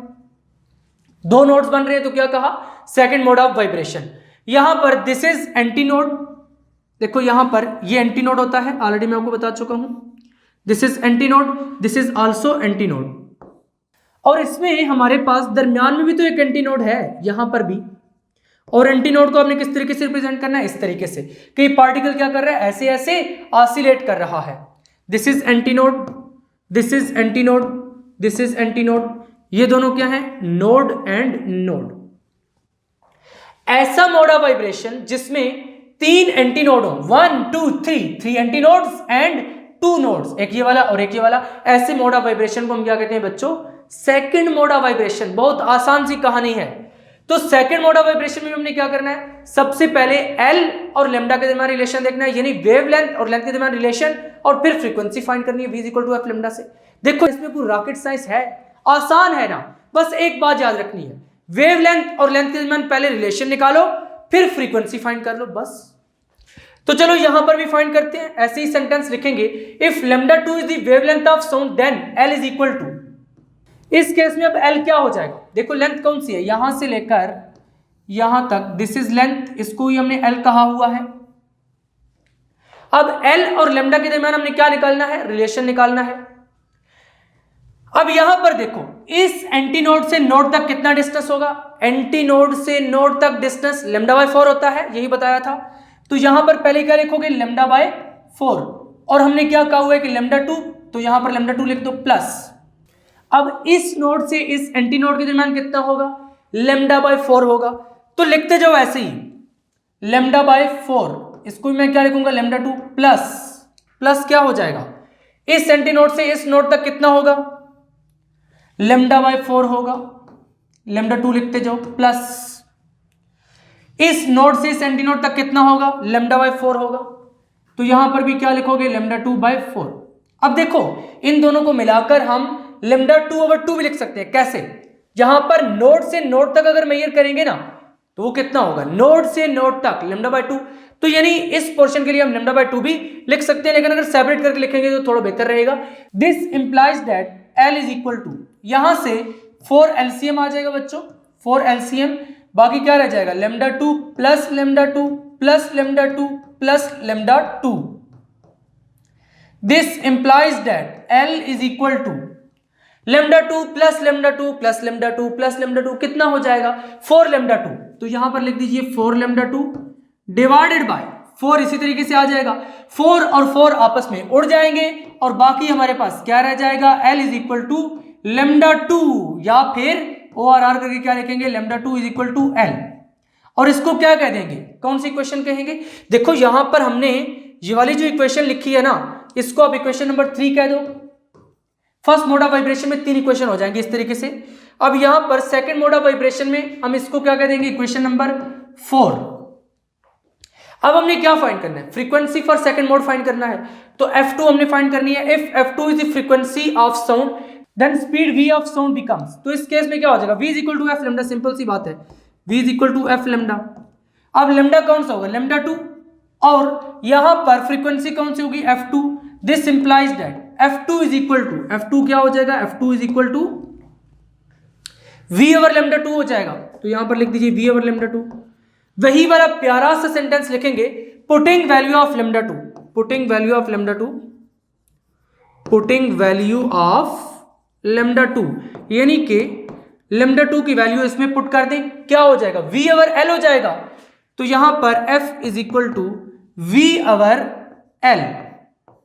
2 नोड्स बन रहे हैं, तो क्या कहा, सेकंड मोड ऑफ वाइब्रेशन। यहां पर दिस इज एंटी नोड, देखो यहां पर ये एंटी नोड होता है, ऑलरेडी मैं आपको बता चुका हूं, this is anti node, this is also anti node, और इसमें हमारे पास दरमियान में भी तो एक एंटी नोड है यहां पर भी। और एंटी नोड को आपने किस तरीके से रिप्रेजेंट करना है, इस तरीके से कि पार्टिकल क्या कर रहा है, ऐसे ऐसे ऑसिलेट कर रहा है। This is anti node, this is anti node, this is anti node, ये दोनों क्या है, नोड एंड नोड। ऐसा मोड ऑफ वाइब्रेशन जिसमें 3 एंटी नोड हो, 1 2 3 एंटी नोड्स एंड 2 नोड्स, एक ये वाला और एक ये वाला, ऐसे मोड ऑफ वाइब्रेशन को हम क्या कहते हैं बच्चों, सेकंड मोड ऑफ वाइब्रेशन, बहुत आसान सी कहानी है। तो सेकंड मोड ऑफ वाइब्रेशन में हमने क्या करना है, सबसे पहले एल और लेमडा के दरमियान रिलेशन देखना है, यानी वेवलेंथ और लेंथ के दरमियान रिलेशन, और फिर फ्रीक्वेंसी फाइंड करनी है, v equal to F lambda से। देखो इसमें कोई रॉकेट साइंस है, आसान है ना, बस एक बात याद रखनी है, वेवलेंथ और लेंथ के दरमियान पहले रिलेशन निकालो, फिर फ्रीक्वेंसी फाइंड कर लो, बस। तो चलो यहां पर भी फाइंड करते हैं, ऐसे ही सेंटेंस लिखेंगे, if lambda 2 is the wavelength of sound then L is equal to. इस केस में अब एल क्या हो जाएगा, देखो लेंथ कौन सी है, यहां से लेकर यहां तक, दिस इज लेंथ, इसको ही हमने एल कहा हुआ है। अब एल और लेमडा के दरमियान हमने क्या निकालना है, रिलेशन निकालना है। अब यहां पर देखो, इस एंटी नोड से नोड तक कितना डिस्टेंस होगा, एंटी नोड से नोड तक डिस्टेंस लेमडा बाय 4 होता है, यही बताया था। तो यहां पर पहले क्या लिखोगे, लेमडा बाय 4, और हमने क्या कहा हुआ है कि लेमडा 2, तो यहां पर लेमडा 2 लिख दो प्लस। अब इस नोड से इस एंटी नोड के दरमियान कितना होगा, लेमडा बाय 4 होगा, तो लिखते जाओ ऐसे ही, लेमडा बाय 4, इसको मैं क्या लिखूंगा, लेमडा 2 प्लस, प्लस क्या हो जाएगा, इस एंटी नोड से इस नोड तक कितना होगा, लेमडा बाय 4 होगा, लेमडा 2 लिखते जाओ प्लस, इस नोड से इस एंटी नोड तक कितना होगा, लेमडा बाय 4 होगा, तो यहां पर भी क्या लिखोगे, लेमडा 2 बाय 4। अब देखो इन दोनों को मिलाकर हम लेमडा 2/2 भी लिख सकते हैं, कैसे, जहां पर नोड से नोड तक अगर मेजर करेंगे ना, तो वो कितना होगा, नोड से नोड तक लेमडा बाय 2, तो यानी इस पोर्शन के लिए हम लेमडा बाय 2 भी लिख सकते हैं, लेकिन अगर सेपरेट करके लिखेंगे तो थोड़ा बेहतर रहेगा। This implies that L is equal to, यहां से 4 एलसीएम आ जाएगा बच्चों, 4 एलसीएम, बाकी क्या रह जाएगा, lambda 2 plus lambda 2 plus lambda 2 plus lambda 2। This implies that L is equal to lambda 2 plus lambda 2 plus lambda 2 plus lambda 2, कितना हो जाएगा, 4 लेमडा 2, तो यहां पर लिख दीजिए 4 लेमडा 2 डिवाइडेड बाय 4, इसी तरीके से आ जाएगा, 4 और 4 आपस में उड़ जाएंगे, और बाकी हमारे पास क्या रह जाएगा, L is equal to lambda 2, या फिर ORR करके क्या लिखेंगे, lambda 2 is equal to L, और इसको क्या कह देंगे, कौन सी इक्वेशन कहेंगे, देखो यहां पर हमने ये वाली जो इक्वेशन लिखी है ना, इसको आप इक्वेशन नंबर 3 कह दो। फर्स्ट मोड ऑफ वाइब्रेशन में 3 इक्वेशन हो जाएंगे इस तरीके से। अब यहां पर सेकंड मोड ऑफ वाइब्रेशन में हम इसको क्या कह देंगे, इक्वेशन नंबर 4। अब हमने क्या फाइंड करना है, frequency for second mode find करना है, तो F2 हमने फाइंड करनी है। If F2 is the frequency of sound then speed v of sound becomes, तो इस केस में क्या हो जाएगा, v is equal to F lambda, simple सी बात है, v is equal to F lambda. अब लेमडा कौन सा होगा, लेमडा 2, और यहां पर फ्रीक्वेंसी कौन सी होगी, F2। This implies that F2 is equal to, F2 क्या हो जाएगा, F2 is equal to v over lambda 2 हो जाएगा, तो यहां पर लिख दीजिए v ओवर लेमडा 2। वही वाला प्यारा सा सेंटेंस लिखेंगे, putting value of lambda 2, putting value of lambda 2, putting value of lambda 2, यानी कि लेमडा 2 की वैल्यू इसमें पुट कर दें, क्या हो जाएगा, v ओवर l हो जाएगा, तो यहां पर f is equal to v over l,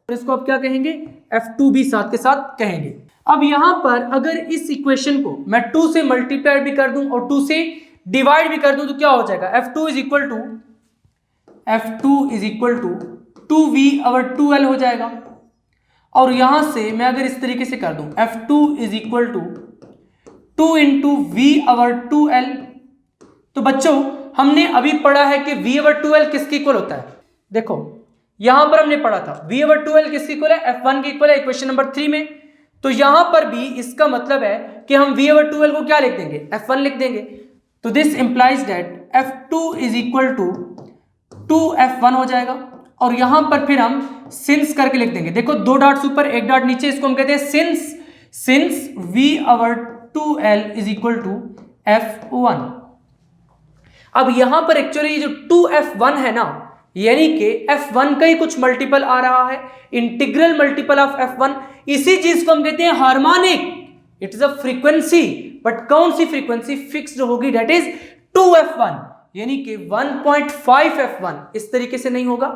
इसको आप क्या कहेंगे, F2 भी साथ के साथ कहेंगे। अब यहां पर अगर इस इक्वेशन को मैं 2 से मल्टीप्लाई भी कर दूं और 2 से डिवाइड भी कर दूं, तो क्या हो जाएगा, F2 is equal to 2v over 2l हो जाएगा, और यहां से मैं अगर इस तरीके से कर दूं, F2 is equal to 2 into v over 2l, तो बच्चों हमने अभी पढ़ा है कि v ओवर 2l किसके इक्वल होता है, देखो यहां पर हमने पढ़ा था v ओवर 2l किसके इक्वल है, F1 के इक्वल है, इक्वेशन नंबर 3 में। तो यहां पर भी इसका मतलब है कि हम v ओवर 2l को क्या लिख देंगे, F1 लिख देंगे, तो this implies that F2 is equal to 2F1 हो जाएगा, और यहां पर फिर हम सिंस करके लिख देंगे, देखो 2 डॉट्स ऊपर 1 डॉट नीचे, इसको हम कहते हैं since v over 2l is equal to F1। अब यहां पर एक्चुअली जो 2F1 है ना, यानी कि F1 का ही कुछ मल्टीपल आ रहा है, इंटीग्रल मल्टीपल ऑफ F1, इसी चीज को हम कहते हैं harmonic. It is a frequency, but कौन सी फ्रीक्वेंसी फिक्स्ड होगी, दैट इज 2F1, यानी कि 1.5 F1, इस तरीके से नहीं होगा,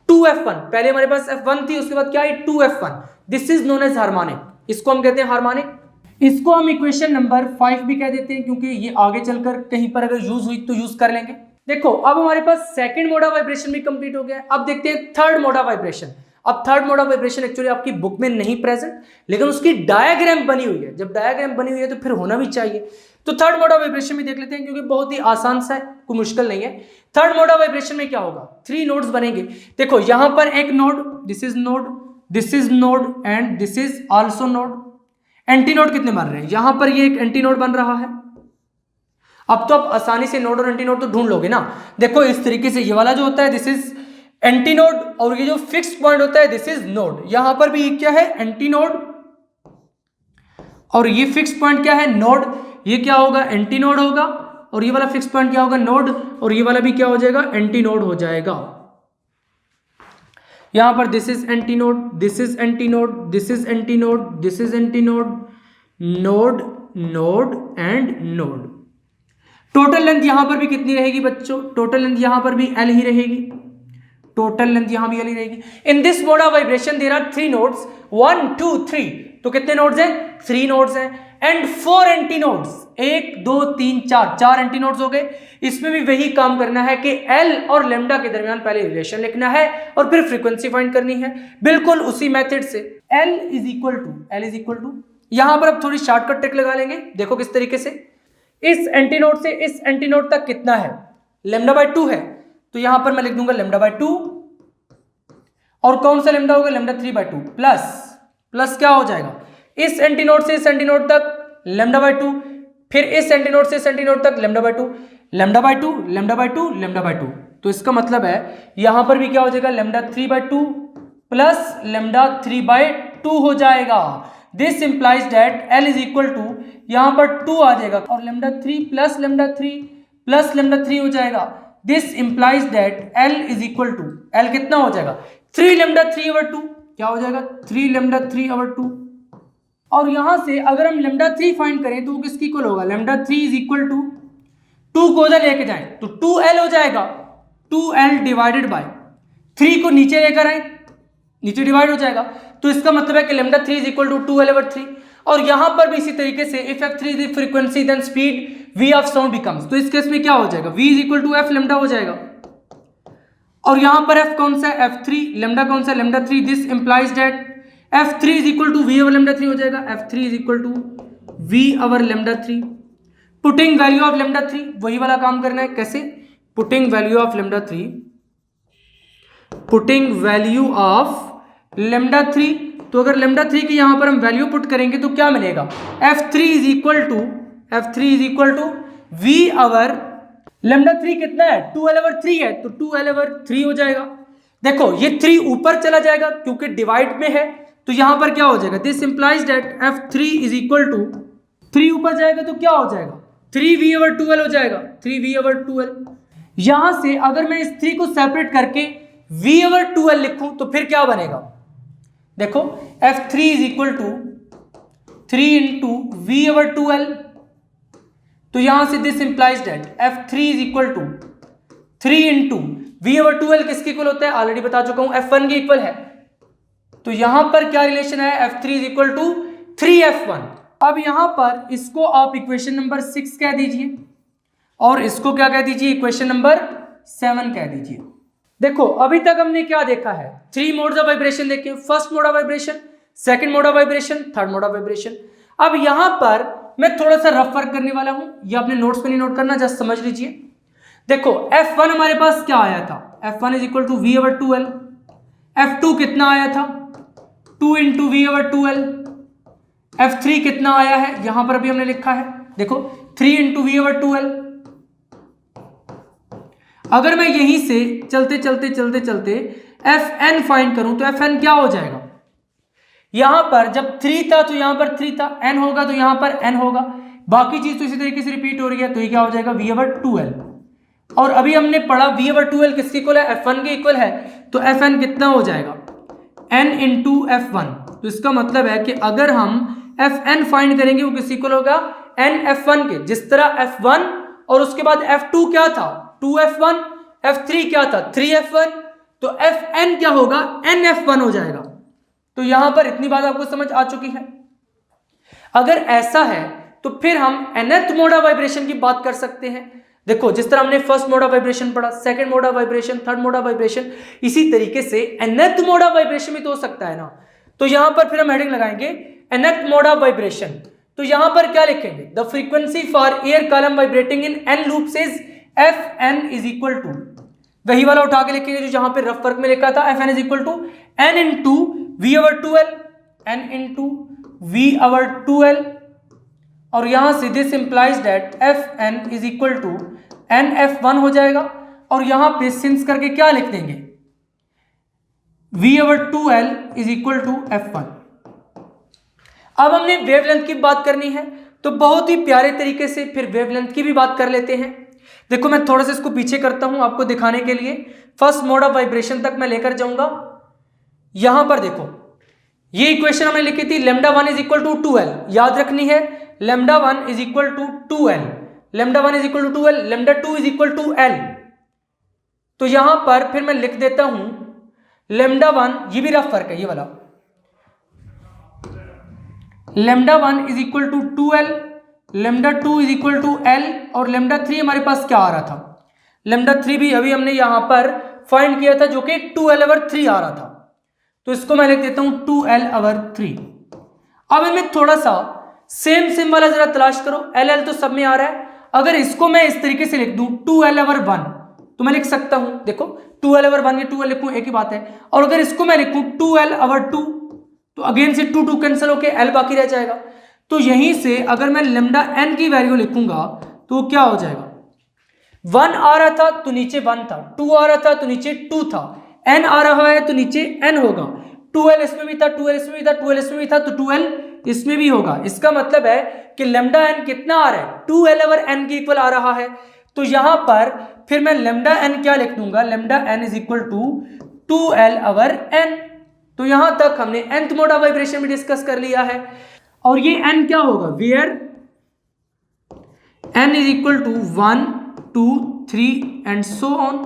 2F1, पहले हमारे पास F1 थी, उसके बाद क्या है 2F1, this is known as harmonic, इसको हम कहते हैं हार्मोनिक। इसको हम इक्वेशन नंबर 5 भी कह देते हैं, क्योंकि ये आगे चलकर कहीं पर अगर यूज हुई तो यूज कर लेंगे। देखो अब हमारे पास सेकंड मोड ऑफ वाइब्रेशन भी कंप्लीट हो गया है, अब देखते हैं थर्ड मोड ऑफ वाइब्रेशन। अब third mode of vibration actually आपकी बुक में नहीं प्रेजेंट, लेकिन उसकी डायग्राम बनी हुई है। जब डायग्राम बनी हुई है तो फिर होना भी चाहिए। तो थर्ड मोड ऑफ वाइब्रेशन में देख लेते हैं, क्योंकि बहुत ही आसान सा है, कोई मुश्किल नहीं है। थर्ड मोड ऑफ वाइब्रेशन में क्या होगा, 3 नोड्स बनेंगे। देखो यहां पर एक node, this is node, this is node and this is also node. Anti node कितने बन रहे हैं, यहां पर ये एक एंटी नोड बन रहा है। अब तो आप आसानी से नोड और एंटी नोड तो ढूंढ लोगे ना। देखो इस तरीके से ये वाला जो होता है दिस इज एंटी नोड, और ये जो फिक्स्ड पॉइंट होता है दिस इज नोड। यहां पर भी क्या है, एंटी नोड, और ये फिक्स्ड पॉइंट क्या है, नोड। ये क्या होगा, एंटी नोड होगा, और ये वाला फिक्स्ड पॉइंट क्या होगा, नोड, और ये वाला भी क्या हो जाएगा, एंटी नोड हो जाएगा। यहां पर this is anti node, this is anti node, this is anti node, this is anti node, node, node and node. Total length यहां पर भी कितनी रहेगी बच्चों, टोटल लेंथ यहां पर भी एल ही रहेगी, टोटल लेंथ यहां भी एल ही रहेगी। In this mode of vibration there are 3 nodes, 1 2 3। तो कितने नोड्स हैं, 3 नोड्स हैं, and 4 anti nodes, 1 2 3 4, 4 anti nodes हो गए। इसमें भी वही काम करना है कि एल और लेमडा के दरमियान पहले रिलेशन लिखना है और फिर फ्रीक्वेंसी फाइंड करनी है, बिल्कुल उसी मेथड से। एल इज इक्वल टू, यहां पर अब थोड़ी शॉर्टकट ट्रिक लगा लेंगे। देखो किस तरीके से, इस एंटी नोड से इस एंटी नोड तक कितना है, लेमडा बाय 2 है, तो यहां पर मैं लिख दूंगा लेमडा बाय 2, और कौन सा लेमडा होगा, लेमडा 3 बाय 2, प्लस क्या हो जाएगा, इस एंटी नोड से इस एंटी नोड तक लेमडा बाय 2, फिर इस एंटी नोड से इस एंटी नोड तक lambda by 2, lambda by 2, lambda by 2, lambda by 2। तो इसका मतलब है यहां पर भी क्या हो जाएगा, lambda 3 by 2 plus lambda 3 by 2 हो जाएगा। This implies that L is equal to, यहां पर 2 आ जाएगा, और lambda 3 plus lambda 3 plus lambda 3 हो जाएगा। This implies that L is equal to, L कितना हो जाएगा, 3 लेमडा 3 ओवर 2, क्या हो जाएगा, 3 लेमडा 3 ओवर 2। और यहां से अगर हम लेमडा 3 फाइंड करें तो वो किसकी इक्वल होगा, लेमडा 3 इज इक्वल टू, 2 को उधर लेके जाए तो 2l हो जाएगा, 2l डिवाइडेड बाय 3 को नीचे लेकर आए, नीचे डिवाइड हो जाएगा। तो इसका मतलब है कि lambda 3 is equal to 2l over 3। और यहां पर भी इसी तरीके से if f3 is the frequency then speed v of sound becomes, तो इस केस में क्या हो जाएगा, v is equal to f lambda हो जाएगा। और यहां पर f कौन सा है, f3, लेमडा कौन सा, lambda 3। This implies that f3 is equal to v over lambda 3 हो जाएगा, f3 is equal to v over lambda 3। Putting value of lambda 3, वही वाला काम करना है, कैसे, putting value of lambda 3, putting value of lambda 3। तो अगर लेमडा 3 की यहां पर हम वैल्यू पुट करेंगे तो क्या मिलेगा, f3 is equal to v over lambda 3 कितना है, 2l ओवर 3 है, तो 2l ओवर 3 हो जाएगा। देखो ये 3 ऊपर चला जाएगा क्योंकि डिवाइड में है, तो यहां पर क्या हो जाएगा, this implies that f3 is equal to, 3 ऊपर जाएगा तो क्या हो जाएगा, 3v ओवर 2l हो जाएगा, 3v ओवर 2l। यहां से अगर मैं इस 3 को सेपरेट करके v ओवर 2l लिखूं तो फिर क्या बनेगा, देखो f3 is equal to 3 into v over 2l। तो यहां से this implies that f3 is equal to 3 into v over 2l किसके इक्वल होता है, ऑलरेडी बता चुका हूं, f1 के इक्वल है। तो यहां पर क्या रिलेशन है, f3 is equal to 3f1। अब यहां पर इसको आप इक्वेशन नंबर 6 कह दीजिए, और इसको क्या कह दीजिए, इक्वेशन नंबर 7 कह दीजिए। देखो अभी तक हमने क्या देखा है, 3 मोड्स ऑफ वाइब्रेशन देखे, first mode of vibration, second mode of vibration, third mode of vibration. अब यहां पर मैं थोड़ा सा रफ वर्क करने वाला हूं, ये अपने नोट्स पे नहीं नोट करना, जस्ट समझ लीजिए। देखो f1 हमारे पास क्या आया था, f1 is equal to v over 2l, f2 कितना आया था, 2 into v over 2l, f3 कितना आया है, यहां पर अभी हमने लिखा है, देखो 3 इंटू v ओवर 2l। अगर मैं यहीं से चलते चलते fn फाइंड करूं तो fn क्या हो जाएगा, यहां पर जब 3 था तो यहां पर 3 था, n होगा तो यहां पर n होगा, बाकी चीज तो इसी तरीके से रिपीट हो रही है, तो ये क्या हो जाएगा, v ओवर 2l। और अभी हमने पढ़ा v ओवर 2l किसके इक्वल है, f1 के इक्वल है, तो fn कितना हो जाएगा, n इंटू f1। तो इसका मतलब है कि अगर हम fn फाइंड करेंगे वो किसके इक्वल होगा, n f1 के। जिस तरह f1 और उसके बाद f2 क्या था, 2f1, f3 क्या था, 3f1, तो fn क्या होगा, nf1 हो जाएगा। तो यहां पर इतनी बात आपको समझ आ चुकी है। अगर ऐसा है तो फिर हम nth मोड ऑफ वाइब्रेशन की बात कर सकते हैं। देखो जिस तरह हमने फर्स्ट मोड ऑफ वाइब्रेशन पढ़ा, second mode of vibration, third mode of vibration, इसी तरीके से nth मोड ऑफ वाइब्रेशन भी तो हो सकता है ना। तो यहां पर फिर हम हेडिंग लगाएंगे nth मोड ऑफ वाइब्रेशन। तो यहां पर क्या लिखेंगे, the frequency for air column vibrating in n loops is fn is equal to, वही वाला उठा के लिखेंगे जो जहां पे रफ वर्क में लिखा था, fn is equal to n into v over 2l, n into v over 2l, और यहां से this implies that fn is equal to nf1 हो जाएगा, और यहां पे सिंस करके क्या लिख देंगे, v over 2l is equal to f1। अब हमने वेवलेंथ की बात करनी है, तो बहुत ही प्यारे तरीके से फिर वेवलेंथ की भी बात कर लेते हैं। देखो मैं थोड़ा सा इसको पीछे करता हूं आपको दिखाने के लिए, फर्स्ट मोड ऑफ वाइब्रेशन तक मैं लेकर जाऊंगा। यहां पर देखो ये इक्वेशन हमने लिखी थी, lambda 1 is equal to 2l, याद रखनी है, lambda 1 is equal to 2l, lambda 1 is equal to 2l, lambda 2 is equal to l। तो यहां पर फिर मैं लिख देता हूं लैम्डा 1, ये भी रफ फर्क है ये वाला, lambda 1 is equal to 2l, lambda 2 is equal to l, और लैम्डा 3 हमारे पास क्या आ रहा था, लैम्डा 3 भी अभी हमने यहां पर फाइंड किया था जो कि 2l ओवर 3 आ रहा था, तो इसको मैं लिख देता हूं 2l ओवर 3। अब इनमें थोड़ा सा सेम वाला जरा तलाश करो, l तो सब में आ रहा है, अगर इसको मैं इस तरीके से लिख दूं 2l ओवर 1 तो मैं लिख सकता हूं, देखो 2l ओवर 1 या 2l लिखूं एक ही बात है, और अगर इसको मैं लिखूं 2l ओवर 2 तो अगेन से 2 कैंसिल होके l बाकी रह जाएगा। तो यहीं से अगर मैं लैम्डा n की वैल्यू लिखूंगा तो क्या हो जाएगा, 1 आ रहा था तो नीचे 1 था, 2 आ रहा था तो नीचे 2 था, n आ रहा है तो नीचे n होगा, 2l इसमें भी था, 2l इसमें भी था, 2l इसमें भी था, तो 2l इसमें भी होगा। इसका मतलब है कि लैम्डा n कितना आ रहा है, 2l ओवर n के इक्वल आ रहा है। तो यहां पर फिर मैं लैम्डा n क्या लिख दूंगा, lambda n is equal to 2l over n। तो यहां तक हमने nth मोड ऑफ वाइब्रेशन भी डिस्कस कर लिया है, और ये n क्या होगा, where n is equal to 1 2 3 and so on,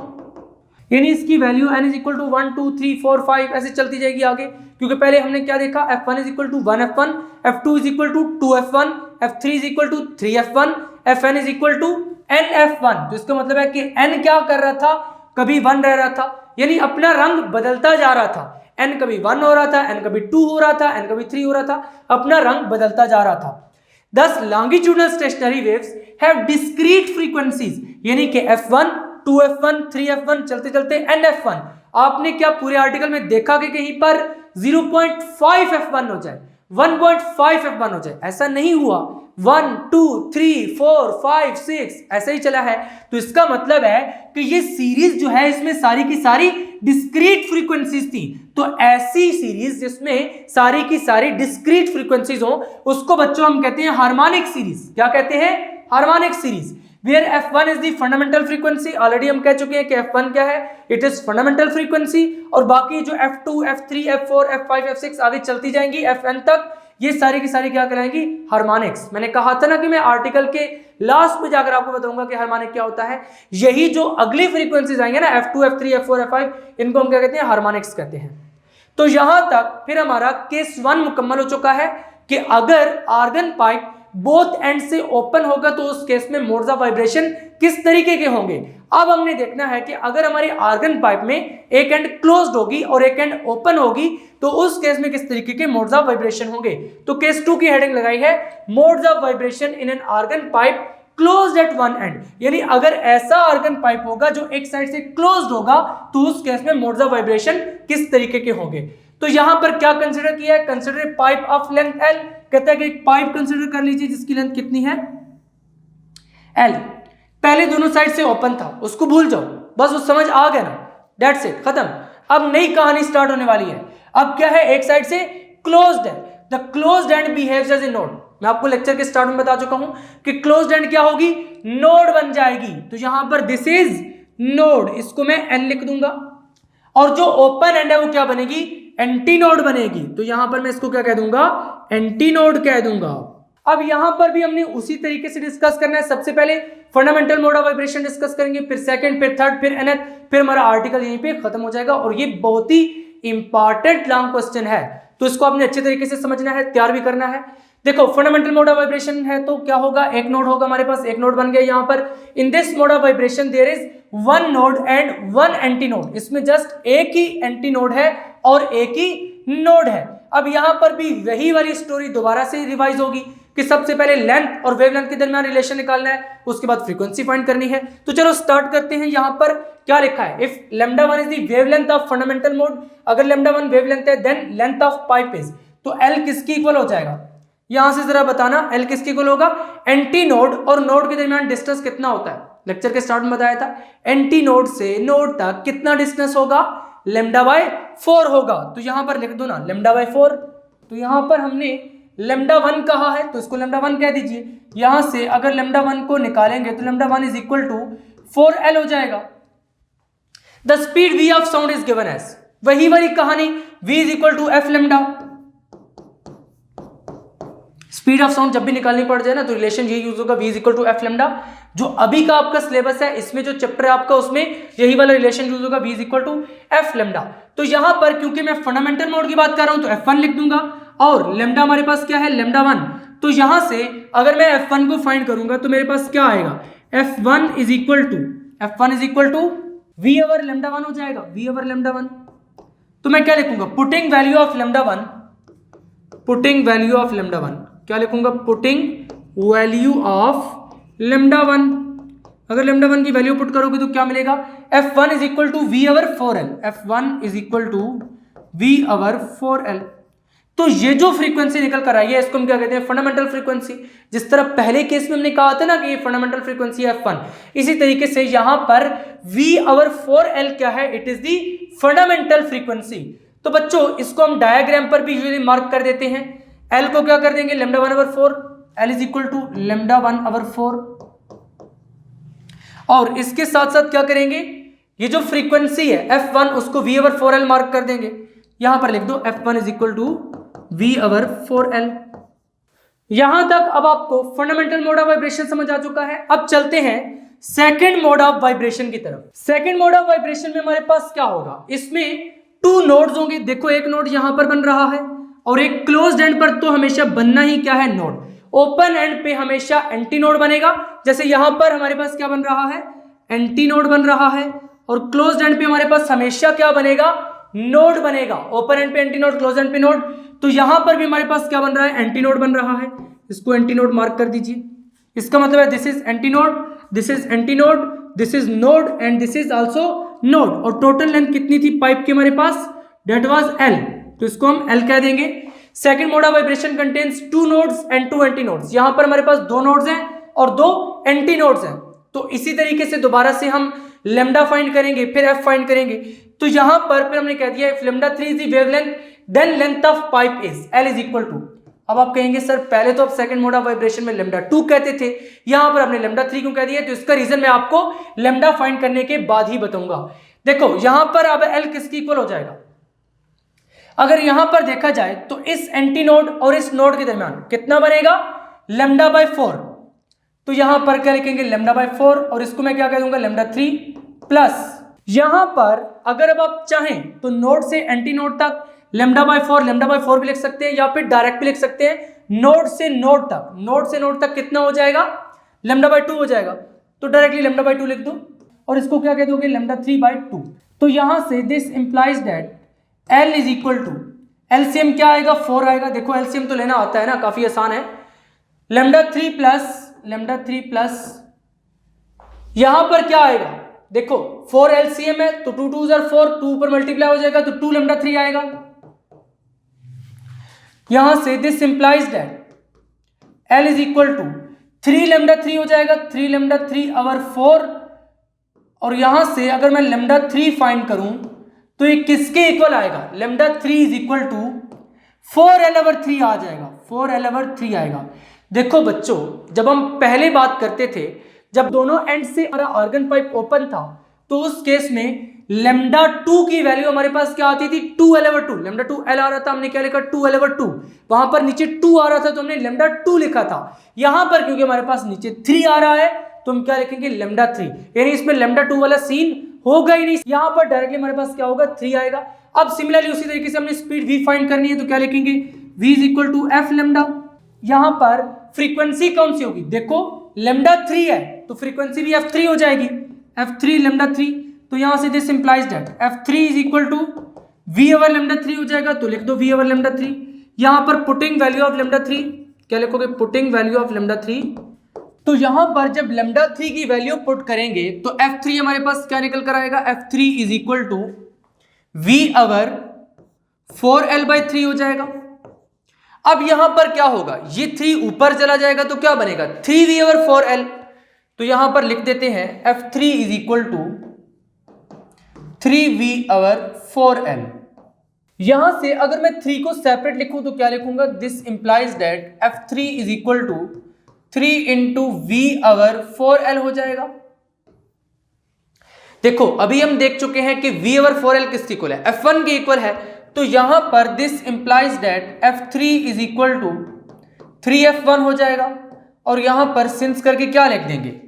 यानी इसकी value n is equal to 1 2 3 4 5 ऐसे चलती जाएगी आगे, क्योंकि पहले हमने क्या देखा, f1 is equal to 1f1, f2 is equal to 2f1, f3 is equal to 3f1, fn is equal to nf1। तो इसका मतलब है कि n क्या कर रहा था, कभी 1 रह रहा था, यानी अपना रंग बदलता जा रहा था, n कभी 1 हो रहा था, n कभी 2 हो रहा था, n कभी 3 हो रहा था, अपना रंग बदलता जा रहा था। Thus longitudinal stationary waves have discrete frequencies, यानी कि f1 2f1 3f1 चलते चलते nf1। आपने क्या पूरे आर्टिकल में देखा कि कहीं पर 0.5f1 हो जाए, 1.5f1 हो जाए, ऐसा नहीं हुआ, 1 2 3 4 5 6 ऐसा ही चला है। तो इसका मतलब है कि ये सीरीज जो है इसमें सारी की सारी डिस्क्रीट फ्रीक्वेंसीज थी। तो ऐसी सीरीज जिसमें सारी की सारी डिस्क्रीट फ्रीक्वेंसीज हो उसको बच्चों हम कहते हैं हार्मोनिक सीरीज। क्या कहते हैं, harmonic series. Where f1 is the fundamental frequency, already हम कह चुके हैं कि f1 क्या है, इट इज फंडामेंटल फ्रीक्वेंसी, और बाकी जो f2 f3 f4 f5 f6 आगे चलती जाएंगी fn तक, ये सारी की सारी क्या कहलाएंगी, हार्मोनिक्स। मैंने कहा था ना कि मैं आर्टिकल के लास्ट में जाकर आपको बताऊंगा कि हार्मोनिक क्या होता है। यही जो अगली फ्रीक्वेंसीज आएंगे ना f2 f3 f4 f5, इनको हम क्या कहते हैं, हार्मोनिक्स कहते हैं। तो यहां तक फिर हमारा केस 1 मुकम्मल हो चुका है कि अगर आर्गन पाइप बोथ एंड से ओपन होगा तो उस केस में मोड्स ऑफ वाइब्रेशन किस तरीके के होंगे। अब हमने देखना है कि अगर हमारी आर्गन पाइप में एक एंड क्लोज्ड होगी और एक एंड ओपन होगी तो उस केस में किस तरीके के मोड्स ऑफ वाइब्रेशन होंगे। तो केस 2 की हेडिंग लगाई है modes of vibration in an organ pipe closed at one end, यानी अगर ऐसा आर्गन पाइप होगा जो एक साइड से क्लोज्ड होगा तो उस केस में मोड्स ऑफ वाइब्रेशन किस तरीके के होंगे। तो यहां पर क्या कंसीडर किया है, consider pipe of length L, कहता है कि एक पाइप कंसीडर कर लीजिए जिसकी लेंथ कितनी है L। पहले दोनों साइड से ओपन था, उसको भूल जाओ, बस वो समझ आ गया ना, दैट्स इट, खत्म। अब नई कहानी स्टार्ट होने वाली है। अब क्या है, एक साइड से क्लोज्ड है, the closed end behaves as a node. मैं आपको लेक्चर के स्टार्ट में बता चुका हूं कि क्लोज्ड एंड क्या होगी, नोड बन जाएगी। तो यहां पर दिस इज नोड, इसको मैं N लिख दूंगा, और जो ओपन एंड है वो क्या बनेगी, एंटी नोड बनेगी। तो यहां पर मैं इसको क्या कह दूंगा, एंटी नोड कह दूंगा। अब यहां पर भी हमने उसी तरीके से डिस्कस करना है। सबसे पहले fundamental mode of vibration discuss करेंगे, फिर सेकंड, फिर थर्ड, फिर nth, फिर हमारा आर्टिकल यहीं पे खत्म हो जाएगा। और ये बहुत ही इंपॉर्टेंट लॉन्ग क्वेश्चन है, तो इसको आपने अच्छे तरीके से समझना है, तैयार भी करना है। देखो फंडामेंटल मोड ऑफ वाइब्रेशन है तो क्या होगा, एक नोड होगा हमारे पास, एक नोड बन गया यहाँ पर। In this mode of vibration there is one node and one anti node, इसमें जस्ट एक ही एंटी नोड है और एक ही नोड है। अब यहाँ पर भी वही वाली स्टोरी दोबारा से रिवाइज होगी कि सबसे पहले लेंथ और वेवलेंथ के दरमियान रिलेशन निकालना है, उसके बाद फ्रीक्वेंसी फाइंड करनी है। तो चलो स्टार्ट करते हैं। यहाँ पर क्या लिखा है, if lambda 1 is the wavelength of fundamental mode, अगर लैम्डा 1 वेवलेंथ है then length of pipe is, तो L किसकी इक्वल हो जाएगा, यहां से जरा बताना L किसके इक्वल होगा, एंटी नोड और नोड के दरमियान डिस्टेंस कितना होता है, लेक्चर के स्टार्ट में बताया था, एंटी नोड से नोड तक कितना डिस्टेंस होगा, λ/4 होगा। तो यहां पर लिख दो ना λ/4, तो यहां पर हमने λ1 कहा है तो इसको λ1 कह दीजिए। यहां से अगर λ1 को निकालेंगे तो λ1 इज इक्वल टू 4L हो जाएगा। The speed v of sound is given as, वही वाली कहानी, v is equal to f lambda. Speed of sound जब भी निकालनी पड़ जाए ना तो रिलेशन यही यूज होगा, v is equal to f lambda. जो अभी का आपका सिलेबस है इसमें जो चैप्टर है आपका उसमें यही वाला रिलेशन यूज होगा, v is equal to f lambda. तो यहां पर क्योंकि मैं फंडामेंटल मोड की बात कर रहा हूं तो f1 लिख दूंगा और लैम्डा हमारे पास क्या है λ1। तो यहां से अगर मैं f1 को फाइंड करूंगा तो मेरे पास क्या आएगा, f1 is equal to v over λ1 हो जाएगा, v ओवर λ1। तो मैं क्या लिखूंगा, putting value of λ1, putting value of λ1 क्या लिखूंगा, पुटिंग वैल्यू ऑफ λ1। अगर λ1 की वैल्यू पुट करोगे तो क्या मिलेगा, f1 is equal to v over 4l, f1 is equal to v over 4l। तो ये जो फ्रीक्वेंसी निकल कर आई है इसको हम क्या कहते हैं, फंडामेंटल फ्रीक्वेंसी। जिस तरह पहले केस में हमने कहा था ना कि ये फंडामेंटल फ्रीक्वेंसी है f1, इसी तरीके से यहां पर v ओवर 4l क्या है, it is the fundamental frequency. तो बच्चों इसको हम डायग्राम पर भी यूजुअली मार्क कर देते हैं। L को क्या कर देंगे, λ1 over 4, L is equal to λ1 over 4। और इसके साथ साथ क्या करेंगे, ये जो फ्रीक्वेंसी है f1 उसको v ओवर 4l मार्क कर देंगे। यहां पर लिख दो f1 is equal to v over 4l। यहां तक अब आपको फंडामेंटल मोड ऑफ वाइब्रेशन समझ आ चुका है। अब चलते हैं सेकंड मोड ऑफ वाइब्रेशन की तरफ। सेकंड मोड ऑफ वाइब्रेशन में हमारे पास क्या होगा, इसमें 2 नोड्स होंगे। देखो एक नोड यहां पर बन रहा है और एक क्लोज्ड एंड पर तो हमेशा बनना ही क्या है, नोड। ओपन एंड पे हमेशा एंटी नोड बनेगा। जैसे यहां पर हमारे पास क्या बन रहा है, एंटी नोड बन रहा है, और क्लोज्ड एंड पे हमारे पास हमेशा क्या बनेगा, नोड बनेगा। ओपन एंड पे एंटी नोड, क्लोज एंड पे नोड। तो यहां पर भी हमारे पास क्या बन रहा है, एंटी नोड बन रहा है। इसको एंटी नोड मार्क कर दीजिए। इसका मतलब है this is anti node, this is anti node, this is node and this is also node. और टोटल लेंथ कितनी थी पाइप की हमारे पास, दैट वाज L, तो इसको हम L कह देंगे। Second mode of vibration contains 2 nodes and 2 anti nodes. यहां पर हमारे पास 2 नोड्स हैं और 2 एंटी नोड्स हैं। तो इसी तरीके से दोबारा से हम लैम्डा फाइंड करेंगे, फिर f फाइंड करेंगे। तो यहां पर फिर हमने कह दिया if λ3 is the wavelength then length of pipe is L is equal to. अब आप कहेंगे सर पहले तो आप सेकंड मोड ऑफ वाइब्रेशन में λ2 कहते थे, यहां पर आपने λ3 क्यों कह दिया, तो इसका रीजन मैं आपको लैम्डा फाइंड करने के बाद ही बताऊंगा। देखो यहां पर अब L किसकी इक्वल हो जाएगा, अगर यहां पर देखा जाए तो इस एंटी नोड और इस नोड के दरमियान कितना बनेगा, λ/4। तो यहां पर क्या लिखेंगे, λ/4 और इसको मैं क्या कह दूंगा, λ3 प्लस यहां पर अगर अब आप चाहें तो नोड से एंटी नोड तक λ/4 भी लिख सकते हैं या फिर डायरेक्ट भी लिख सकते हैं। नोड से नोड तक कितना हो जाएगा, λ/2 हो जाएगा। तो डायरेक्टली λ/2 लिख दो और इसको क्या कह दोगे, λ3/2। तो यहां से this implies that L is equal to, LCM क्या आएगा, 4 आएगा। देखो एलसीएम तो लेना आता है ना, काफी आसान है। λ3 प्लस यहां पर क्या आएगा, देखो 4 एलसीएम है तो 2 2 4, 2 पर मल्टीप्लाई हो जाएगा तो 2 λ3 आएगा। यहां से this implies that L is equal to 3 λ3 हो जाएगा, 3 λ3 ओवर 4। और यहां से अगर मैं λ3 फाइंड करूं तो ये किसके इक्वल आएगा, λ3 इज इक्वल टू 4L/3 आ जाएगा, 4L/3 आएगा। देखो बच्चों जब हम पहले बात करते थे, जब दोनों एंड से हमारा ऑर्गन पाइप ओपन था तो उस केस में λ2 की वैल्यू हमारे पास क्या आती थी, 2L/2। λ2L आ रहा था, हमने क्या लिखा, 2L/2। वहां पर नीचे 2 आ रहा था तो हमने λ2 लिखा था। यहां पर क्योंकि हमारे पास नीचे 3 आ रहा है तो हम क्या लिखेंगे, λ3। यानी इसमें λ2 वाला सीन होगा ही नहीं, यहां पर डायरेक्टली हमारे पास क्या होगा, 3 आएगा। अब सिमिलरली उसी तरीके से हमने स्पीड v फाइंड करनी है तो क्या लिखेंगे, v is equal to f lambda. यहां पर फ्रीक्वेंसी कौन सी होगी, देखो लेमडा 3 है तो फ्रीक्वेंसी भी f3 हो जाएगी, f3 लेमडा 3। तो यहां से this implies that f3 is equal to v over lambda 3 हो जाएगा, तो लिख दो v ओवर लेमडा 3। यहां पर पुटिंग वैल्यू ऑफ लेमडा 3 क्या लिखोगे, पुटिंग वैल्यू ऑफ लेमडा 3। तो यहां पर जब लेमडा 3 की वैल्यू पुट करेंगे तो f3 हमारे पास क्या निकल कर आएगा, f3 is equal to v over 4l/3 हो जाएगा। अब यहां पर क्या होगा, ये 3 ऊपर चला जाएगा तो क्या बनेगा 3v ओवर 4l। तो यहां पर लिख देते हैं f3 is equal to 3v over 4l। यहां से अगर मैं 3 को सेपरेट लिखूं तो क्या लिखूंगा, this implies that f3 is equal to 3 into v over 4l हो जाएगा। देखो अभी हम देख चुके हैं कि v ओवर 4l किसके इक्वल है, f1 के इक्वल है। तो यहां पर this implies that f3 is equal to 3f1 हो जाएगा। और यहां पर सिंस करके क्या लिख देंगे,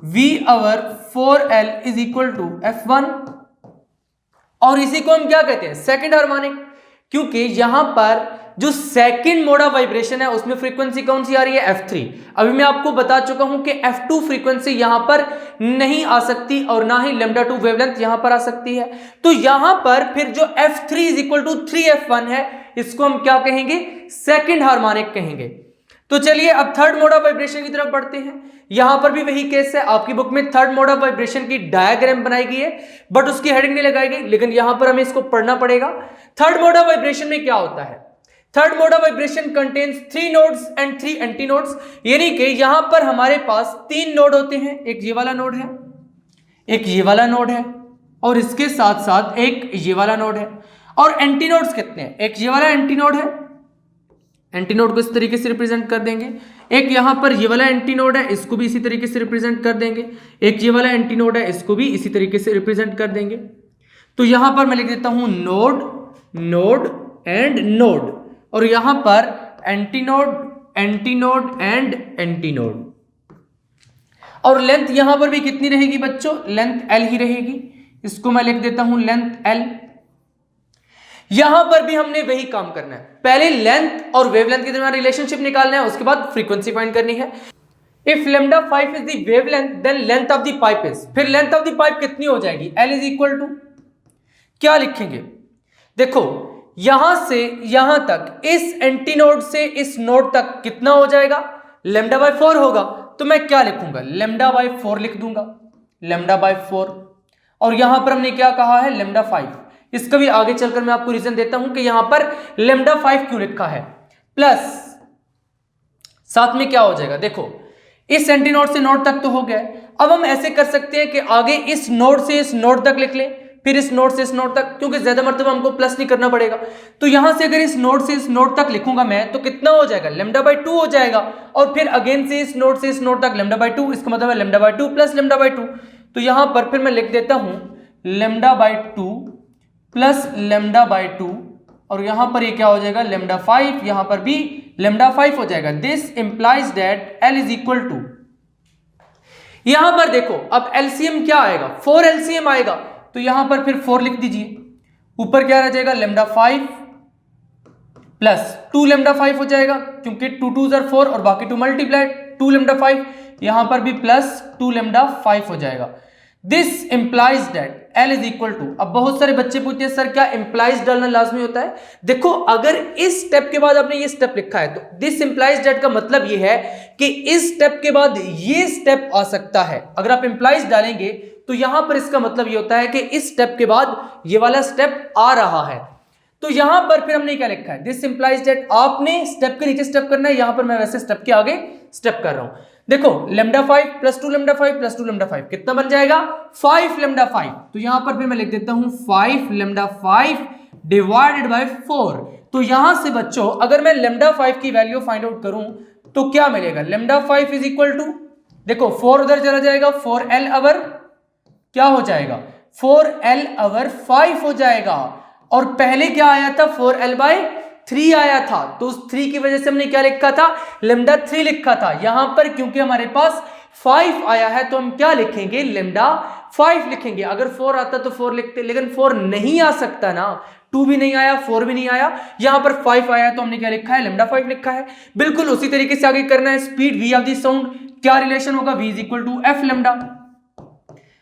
v over 4l is equal to f1। और इसी को हम क्या कहते हैं, सेकंड हार्मोनिक, क्योंकि यहां पर जो सेकंड मोड ऑफ वाइब्रेशन है उसमें फ्रीक्वेंसी कौन सी आ रही है, f3। अभी मैं आपको बता चुका हूं कि f2 फ्रीक्वेंसी यहां पर नहीं आ सकती और ना ही लेमडा 2 वेवलेंथ यहां पर आ सकती है। तो यहां पर फिर जो f3 is equal to 3f1 है इसको हम क्या कहेंगे, सेकंड हार्मोनिक कहेंगे। तो चलिए अब थर्ड मोड ऑफ वाइब्रेशन की तरफ बढ़ते हैं। यहां पर भी वही केस है, आपकी बुक में थर्ड मोड ऑफ वाइब्रेशन की डायग्राम बनाई गई है बट उसकी हेडिंग नहीं लगाई गई, लेकिन यहां पर हमें इसको पढ़ना पड़ेगा। थर्ड मोड ऑफ वाइब्रेशन में क्या होता है, third mode of vibration contains 3 nodes and 3 anti nodes, यानी कि यहां पर हमारे पास 3 नोड होते हैं, एक ये वाला नोड है, एक ये वाला नोड है और इसके साथ साथ एक ये वाला नोड है। और एंटी नोड्स कितने हैं, एक ये वाला एंटी नोड है, एंटी नोड को इस तरीके से रिप्रेजेंट कर देंगे। एक यहां पर ये वाला एंटी नोड है, इसको भी इसी तरीके से रिप्रेजेंट कर देंगे। एक ये वाला एंटी नोड है, इसको भी इसी तरीके से रिप्रेजेंट कर देंगे। तो यहां पर मैं लिख देता हूं नोड, नोड एंड नोड, और यहां पर anti node, anti node and anti node. और लेंथ यहां पर भी कितनी रहेगी बच्चों, लेंथ l ही रहेगी। इसको मैं लिख देता हूं लेंथ l। यहां पर भी हमने वही काम करना है, पहले लेंथ और वेवलेंथ के दरमियान रिलेशनशिप निकालना है, उसके बाद फ्रीक्वेंसी फाइंड करनी है। If lambda 5 is the wavelength then length of the pipe is, फिर लेंथ ऑफ द पाइप कितनी हो जाएगी, l इज इक्वल टू क्या लिखेंगे, देखो यहां से यहां तक इस एंटी नोड से इस नोड तक कितना हो जाएगा, लेमडा बाय 4 होगा। तो मैं क्या लिखूंगा, लेमडा बाय 4 लिख दूंगा, लेमडा बाय 4। और यहां पर हमने क्या कहा है, लेमडा 5। इसका भी आगे चलकर मैं आपको रीजन देता हूं कि यहां पर लेमडा 5 क्यों लिखा है। प्लस साथ में क्या हो जाएगा, देखो इस एंटी नोड से नोड तक तो हो गया। अब हम ऐसे कर सकते हैं कि आगे इस नोड से इस नोड तक लिख लें, फिर इस नोड से इस नोड तक, क्योंकि ज्यादा मर्तबा हमको प्लस नहीं करना पड़ेगा। तो यहां से अगर इस नोड से इस नोड तक लिखूंगा मैं तो कितना हो जाएगा, लेमडा बाय 2 हो जाएगा। और फिर अगेन से इस नोड तक लेमडा बाय 2, इसका मतलब है lambda by 2 plus lambda by 2। तो यहां पर फिर मैं लिख देता हूं lambda by 2 plus lambda by 2, और यहां पर ये क्या हो जाएगा, लेमडा 5, यहां पर भी लेमडा 5 हो जाएगा। This implies that l is equal to, यहां पर देखो अब एलसीएम क्या आएगा, 4 एलसीएम आएगा। तो यहां पर फिर 4 लिख दीजिए, ऊपर क्या रह जाएगा, लेमडा 5 प्लस 2 लेमडा 5 हो जाएगा, क्योंकि 2 2s are 4 और बाकी 2 मल्टीप्लाइड 2 लेमडा 5, यहां पर भी प्लस 2 लेमडा 5 हो जाएगा। This implies that l is equal to, अब बहुत सारे बच्चे पूछते हैं सर क्या इंप्लाइज डालना लाजमी होता है। देखो अगर इस स्टेप के बाद आपने ये स्टेप लिखा है तो दिस इंप्लाइज दैट का मतलब ये है कि इस स्टेप के बाद ये स्टेप आ सकता है। अगर आप इंप्लाइज डालेंगे तो यहां पर इसका मतलब ये होता है कि इस स्टेप के बाद ये वाला स्टेप आ रहा है। तो यहां पर फिर हमने क्या लिखा है, दिस इंप्लाइज दैट, आपने स्टेप के नीचे स्टेप करना है, यहां पर मैं वैसे स्टेप के आगे स्टेप कर रहा हूं। देखो lambda 5 plus 2 lambda 5 plus 2 lambda 5 कितना बन जाएगा, 5 लेमडा 5। तो यहां पर फिर मैं लिख देता हूं 5 लेमडा 5 डिवाइडेड बाय 4। तो यहां से बच्चों अगर मैं लेमडा 5 की वैल्यू फाइंड आउट करूं तो क्या मिलेगा, लेमडा 5 इज इक्वल टू, देखो 4 उधर चला जाएगा, 4l ओवर क्या हो जाएगा, 4l ओवर 5 हो जाएगा। और पहले क्या आया था, 4l बाय 3 आया था, तो उस 3 की वजह से हमने क्या लिखा था, लेमडा 3 लिखा था। यहां पर क्योंकि हमारे पास 5 आया है तो हम क्या लिखेंगे, लेमडा 5 लिखेंगे। अगर 4 आता तो 4 लिखते, लेकिन 4 नहीं आ सकता ना, 2 भी नहीं आया, 4 भी नहीं आया, यहां पर 5 आया, तो हमने क्या लिखा है, लैम्डा 5 लिखा है। बिल्कुल उसी तरीके से आगे करना है। Speed v of the sound, क्या रिलेशन होगा, v is equal to F lambda,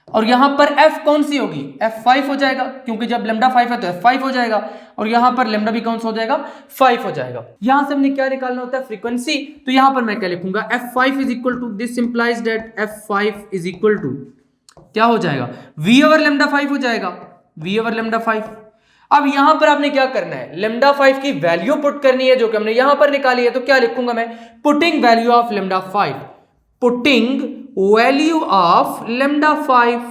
और यहां पर f कौन सी होगी, f5 हो जाएगा, क्योंकि जब लैम्डा 5 है तो f5 हो जाएगा, और यहां पर लैम्डा भी कौन सा हो जाएगा, 5 हो जाएगा। यहां से हमने क्या निकालना होता है, फ्रीक्वेंसी, तो यहां पर मैं क्या लिखूंगा, f5 is equal to, this implies that f5 is equal to क्या हो जाएगा, v ओवर लैम्डा 5 हो जाएगा, v ओवर लैम्डा 5। अब यहां पर आपने क्या करना है, लैम्डा 5 की वैल्यू पुट करनी है, जो कि हमने यहां पर निकाली है, तो क्या लिखूंगा मैं, putting value of lambda 5, putting value of lambda 5।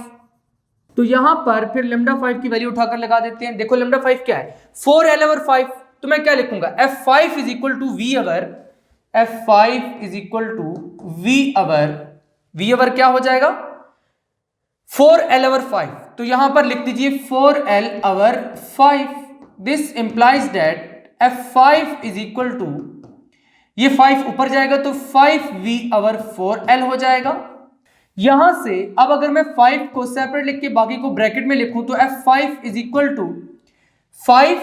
तो यहां पर फिर लैम्डा 5 की वैल्यू उठाकर लगा देते हैं। देखो लैम्डा 5 क्या है, 4l ओवर 5, तो मैं क्या लिखूंगा, f5 is equal to v over, f5 is equal to v over क्या हो जाएगा, 4l ओवर 5, तो यहां पर लिख दीजिए 4l over 5। This implies that f5 is equal to, ये 5 ऊपर जाएगा तो 5v ओवर 4l हो जाएगा। यहां से अब अगर मैं 5 को सेपरेट लिख के बाकी को ब्रैकेट में लिखूं, तो f5 is equal to 5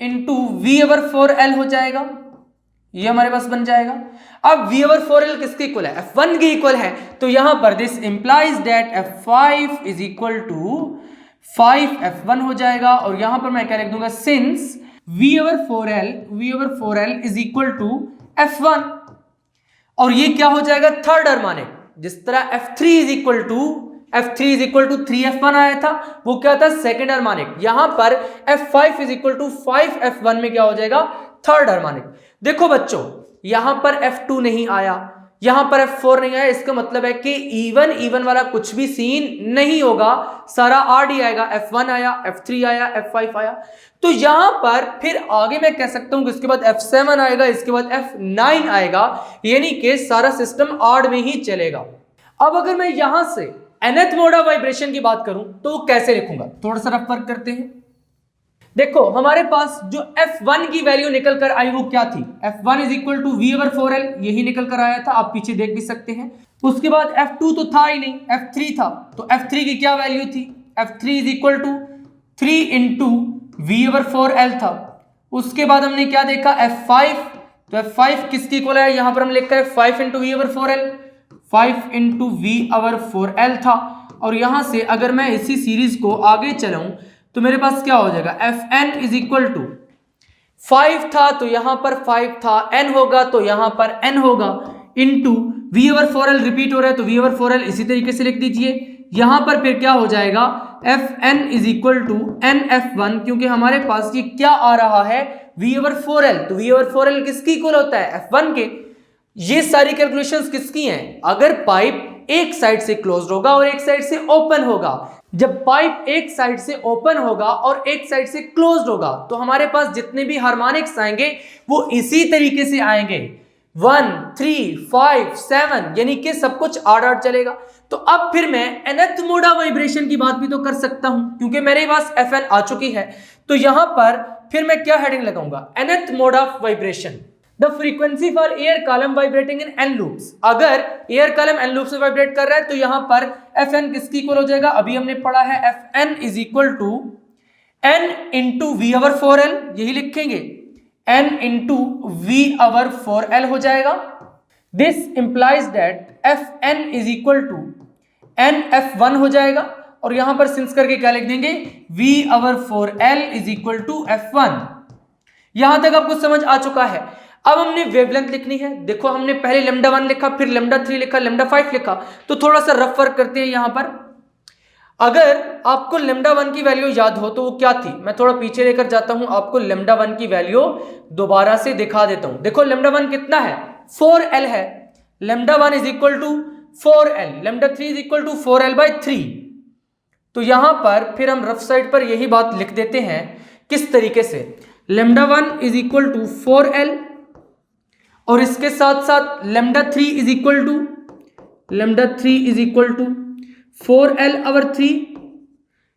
into v over 4l हो जाएगा, ये हमारे पास बन जाएगा। अब v ओवर 4l किसके इक्वल है, f1 के इक्वल है, तो यहां पर this implies that f5 is equal to 5f1 हो जाएगा, और यहां पर मैं क्या लिख दूंगा, since v over 4l is equal to f1, और ये क्या हो जाएगा, थर्ड हार्मोनिक। जिस तरह f3 is equal to 3f1 आया था, वो क्या था, सेकेंड हार्मोनिक। यहां पर f5 is equal to 5f1 में क्या हो जाएगा, थर्ड हार्मोनिक। देखो बच्चों, यहां पर f2 नहीं आया, यहां पर f4 नहीं आया, इसका मतलब है कि इवन वाला कुछ भी सीन नहीं होगा, सारा आड ही आएगा, f1 आया, f3 आया, f5 आया। तो यहां पर फिर आगे मैं कह सकता हूं कि इसके बाद f7 आएगा, इसके बाद f9 आएगा, यानी कि सारा सिस्टम आड में ही चलेगा। अब अगर मैं यहां से nth मोड ऑफ वाइब्रेशन की बात करूं तो कैसे लिखूंगा, थोड़ा सा रफ वर्क करते हैं। देखो हमारे पास जो f1 की वैल्यू निकल कर आई वो क्या थी, f1 is equal to v over 4l, यही निकल कर आया था, आप पीछे देख भी सकते हैं। उसके बाद f2 तो था ही नहीं, f3 था, तो f3 की क्या वैल्यू थी, f3 is equal to 3 into v over 4l था। उसके बाद हमने क्या देखा, f5, तो f5 किसकी इक्वल है, यहां पर हम लिखा है 5 into v over 4l, 5 into v over 4l था। और यहां से अगर मैं इसी सीरीज को आगे चलाऊं तो मेरे पास क्या हो जाएगा, fn इज इक्वल टू 5 था तो यहां पर 5 था, n होगा तो यहां पर n होगा, into v over 4l repeat हो रहा है तो v ओवर 4l इसी तरीके से लिख दीजिए। यहां पर फिर क्या हो जाएगा, fn is equal to nf1, क्योंकि हमारे पास ये क्या आ रहा है, v ओवर 4l, तो v ओवर 4l किसकी इक्वल होता है, f1 के। ये सारी कैलकुलेशंस किसकी हैं, अगर पाइप एक साइड से क्लोज्ड होगा और एक साइड से ओपन होगा, जब पाइप एक साइड से ओपन होगा और एक साइड से क्लोज्ड होगा तो हमारे पास जितने भी हार्मोनिक्स आएंगे वो इसी तरीके से आएंगे, 1 3 5 7, यानी कि सब कुछ आड़ आड़ चलेगा। तो अब फिर मैं nth मोड ऑफ वाइब्रेशन की बात भी तो कर सकता हूं, क्योंकि मेरे पास fn आ चुकी है। तो यहां पर फिर मैं क्या हेडिंग लगाऊंगा, nth mode of vibration, the frequency for air column vibrating in n loops. अगर एयर कॉलम n लूप से वाइब्रेट कर रहा है तो यहां पर fn किसकी इक्वल हो जाएगा, अभी हमने पढ़ा है fn is equal to n into v over 4l, यही लिखेंगे, n into v over 4l हो जाएगा। This implies that fn is equal to nf1 हो जाएगा, और यहां पर सिंस करके क्या लिख देंगे, v over 4l is equal to f1। यहां तक आपको समझ आ चुका है। अब हमने वेवलेंथ लिखनी है। देखो हमने पहले लैम्डा 1 लिखा, फिर लैम्डा 3 लिखा, लैम्डा 5 लिखा, तो थोड़ा सा रफ वर्क करते हैं। यहां पर अगर आपको लैम्डा 1 की वैल्यू याद हो तो वो क्या थी, मैं थोड़ा पीछे लेकर जाता हूं, आपको लैम्डा 1 की वैल्यू दोबारा से दिखा देता हूं। देखो लैम्डा 1 कितना है, 4l है, lambda 1 is equal to 4l, lambda 3 is equal to 4l by 3। तो यहां पर फिर हम रफ साइड पर यही बात लिख देते हैं, किस तरीके से, lambda 1 is equal to 4l, और इसके साथ साथ lambda 3 is equal to 4l over 3।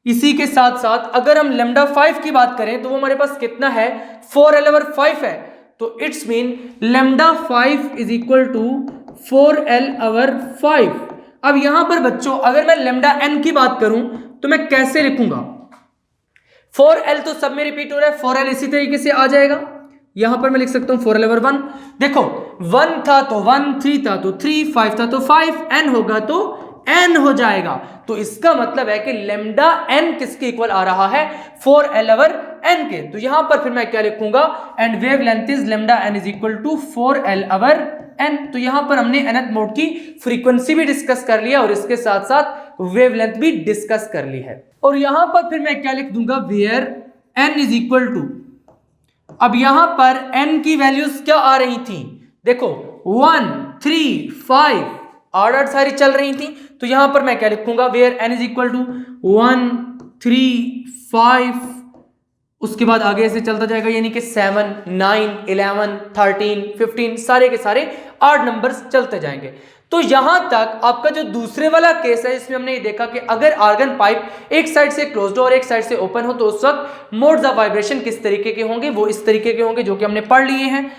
इसी के साथ साथ अगर हम लैम्डा 5 की बात करें तो वो हमारे पास कितना है, 4l ओवर 5 है, तो it's mean lambda 5 is equal to 4l over 5। अब यहां पर बच्चों अगर मैं लैम्डा n की बात करूं तो मैं कैसे लिखूंगा, 4l तो सब में रिपीट हो रहा है, 4l इसी तरीके से आ जाएगा। यहां पर मैं लिख सकता हूं 4l over 1। देखो 1 था तो 1, 3 था तो 3, 5 था तो 5, n होगा तो n हो जाएगा। तो इसका मतलब है कि लेमडा n किसके इक्वल आ रहा है, 4l over n के। तो यहां पर फिर मैं क्या लिखूंगा, and wavelength is lambda n is equal to 4l over n। तो यहां पर हमने nth मोड की फ्रीक्वेंसी भी डिस्कस कर लिया और इसके साथ साथ वेव लेंथ भी डिस्कस कर ली है। और यहां पर फिर मैं क्या लिख दूंगा, where n is equal to, अब यहां पर n की वैल्यूज क्या आ रही थी, देखो 1, 3, 5 ऑर्डर सारी चल रही थी। तो यहां पर मैं क्या लिखूंगा, where n is equal to 1, 3, 5, उसके बाद आगे ऐसे चलता जाएगा, यानी कि 7, 9, 11, 13, 15 सारे के सारे 8 नंबर्स चलते जाएंगे। तो यहां तक आपका जो दूसरे वाला केस है, इसमें हमने ये देखा कि अगर आर्गन पाइप एक साइड से क्लोज्ड हो और एक साइड से ओपन हो तो उस वक्त मोड्स ऑफ वाइब्रेशन किस तरीके के होंगे, वो इस तरीके के होंगे जो कि हमने पढ़ लिए हैं।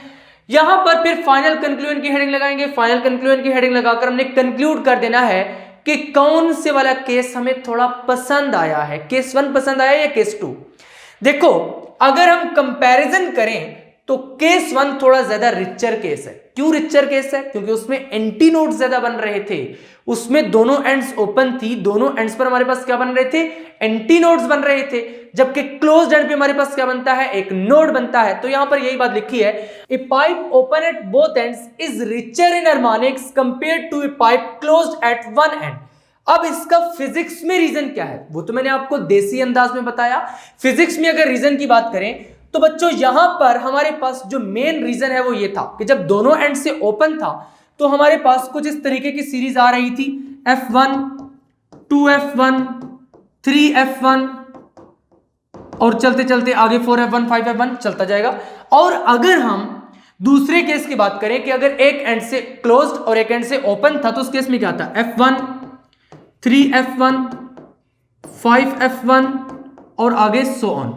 यहां पर फिर फाइनल कंक्लूजन की हेडिंग लगाएंगे। फाइनल कंक्लूजन की हेडिंग लगाकर हमने कंक्लूड कर देना है कि कौन से वाला केस हमें थोड़ा पसंद आया है, केस 1 पसंद आया या केस 2। देखो अगर हम कंपैरिजन करें तो केस 1 थोड़ा ज्यादा रिचर केस है। क्यों रिचर केस है, क्योंकि उसमें एंटी नोड्स ज्यादा बन रहे थे, उसमें दोनों एंड्स ओपन थी, दोनों एंड्स पर हमारे पास क्या बन रहे थे, एंटी नोड्स बन रहे थे। जबकि क्लोज्ड एंड पे हमारे पास क्या बनता है, एक नोड बनता है। तो यहां पर यही बात लिखी है, a pipe open at both ends is richer in harmonics compared to a pipe closed at one end. अब इसका फिजिक्स में रीजन क्या है, वो तो मैंने आपको देसी अंदाज में बताया। फिजिक्स में अगर रीजन की बात करें तो बच्चों यहां पर हमारे पास जो मेन रीजन है वो ये था कि जब दोनों एंड से ओपन था तो हमारे पास कुछ इस तरीके की सीरीज आ रही थी, F1, 2F1, 3F1 और चलते चलते आगे 4F1, 5F1 चलता जाएगा। और अगर हम दूसरे केस की बात करें कि अगर एक एंड से क्लोज्ड और एक एंड से ओपन था तो उस केस में क्या था, F1, 3F1, 5F1 और आगे सो ऑन।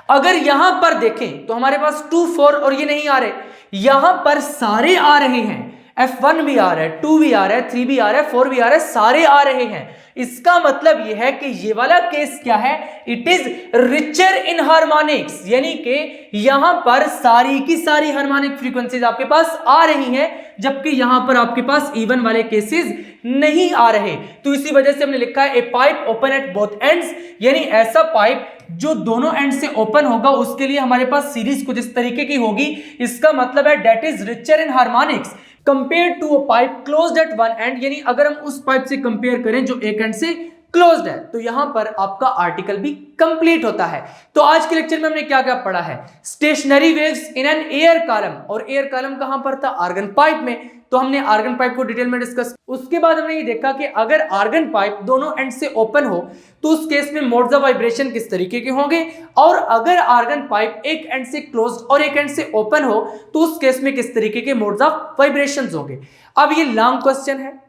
अगर यहां पर देखें तो हमारे पास 2, 4 और ये नहीं आ रहे, यहां पर सारे आ रहे हैं। F1 भी आ रहा है, 2 भी आ रहा है, 3 भी आ रहा है, 4 भी आ रहा है, सारे आ रहे हैं। इसका मतलब यह है कि ये वाला केस क्या है, it is richer in harmonics, यानी कि यहां पर सारी की सारी हार्मोनिक फ्रीक्वेंसीज आपके पास आ रही हैं, जबकि यहां पर आपके पास इवन वाले केसेस नहीं आ रहे। तो इसी वजह से हमने लिखा है a pipe open at both ends, यानी ऐसा पाइप जो दोनों एंड से ओपन होगा उसके लिए हमारे पास सीरीज कुछ इस तरीके की होगी। इसका मतलब है that is richer in harmonics compare to a pipe closed at one end, यानी अगर हम उस पाइप से कंपेयर करें जो एक एंड से क्लोज्ड है। तो यहां पर आपका आर्टिकल भी कंप्लीट होता है। तो आज के लेक्चर में हमने क्या क्या पढ़ा है, stationery waves in an air column, और एयर कॉलम कहां पर था, आर्गन पाइप में। तो हमने आर्गन पाइप को डिटेल में डिस्कस। उसके बाद हमने ये देखा कि अगर आर्गन पाइप दोनों एंड से ओपन हो तो उस केस में मोड्स ऑफ वाइब्रेशन किस तरीके के होंगे, और अगर आर्गन पाइप एक एंड से क्लोज्ड और एक एंड से ओपन हो तो उस केस में किस तरीके के मोड्स ऑफ वाइब्रेशंस होंगे। अब ये लॉन्ग क्वेश्चन है,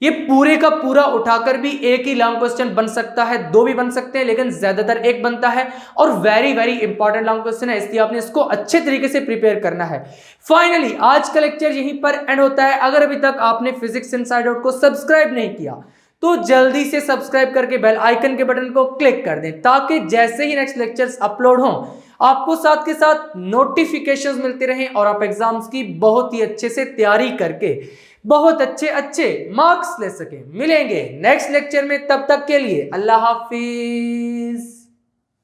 ये पूरे का पूरा उठाकर भी एक ही लॉन्ग क्वेश्चन बन सकता है, दो भी बन सकते हैं, लेकिन ज्यादातर एक बनता है और very very important long question है, इसलिए आपने इसको अच्छे तरीके से प्रिपेयर करना है। फाइनली आज का लेक्चर यहीं पर एंड होता है। अगर अभी तक आपने फिजिक्स इनसाइड आउट को सब्सक्राइब नहीं किया तो जल्दी से सब्सक्राइब करके बेल आइकन के बटन को क्लिक कर दें, ताकि जैसे ही नेक्स्ट लेक्चर्स अपलोड हों आपको साथ के साथ नोटिफिकेशंस मिलते रहें और आप एग्जाम्स की बहुत ही अच्छे से तैयारी करके बहुत अच्छे मार्क्स ले सकें। मिलेंगे नेक्स्ट लेक्चर में, तब तक के लिए अल्लाह हाफिज।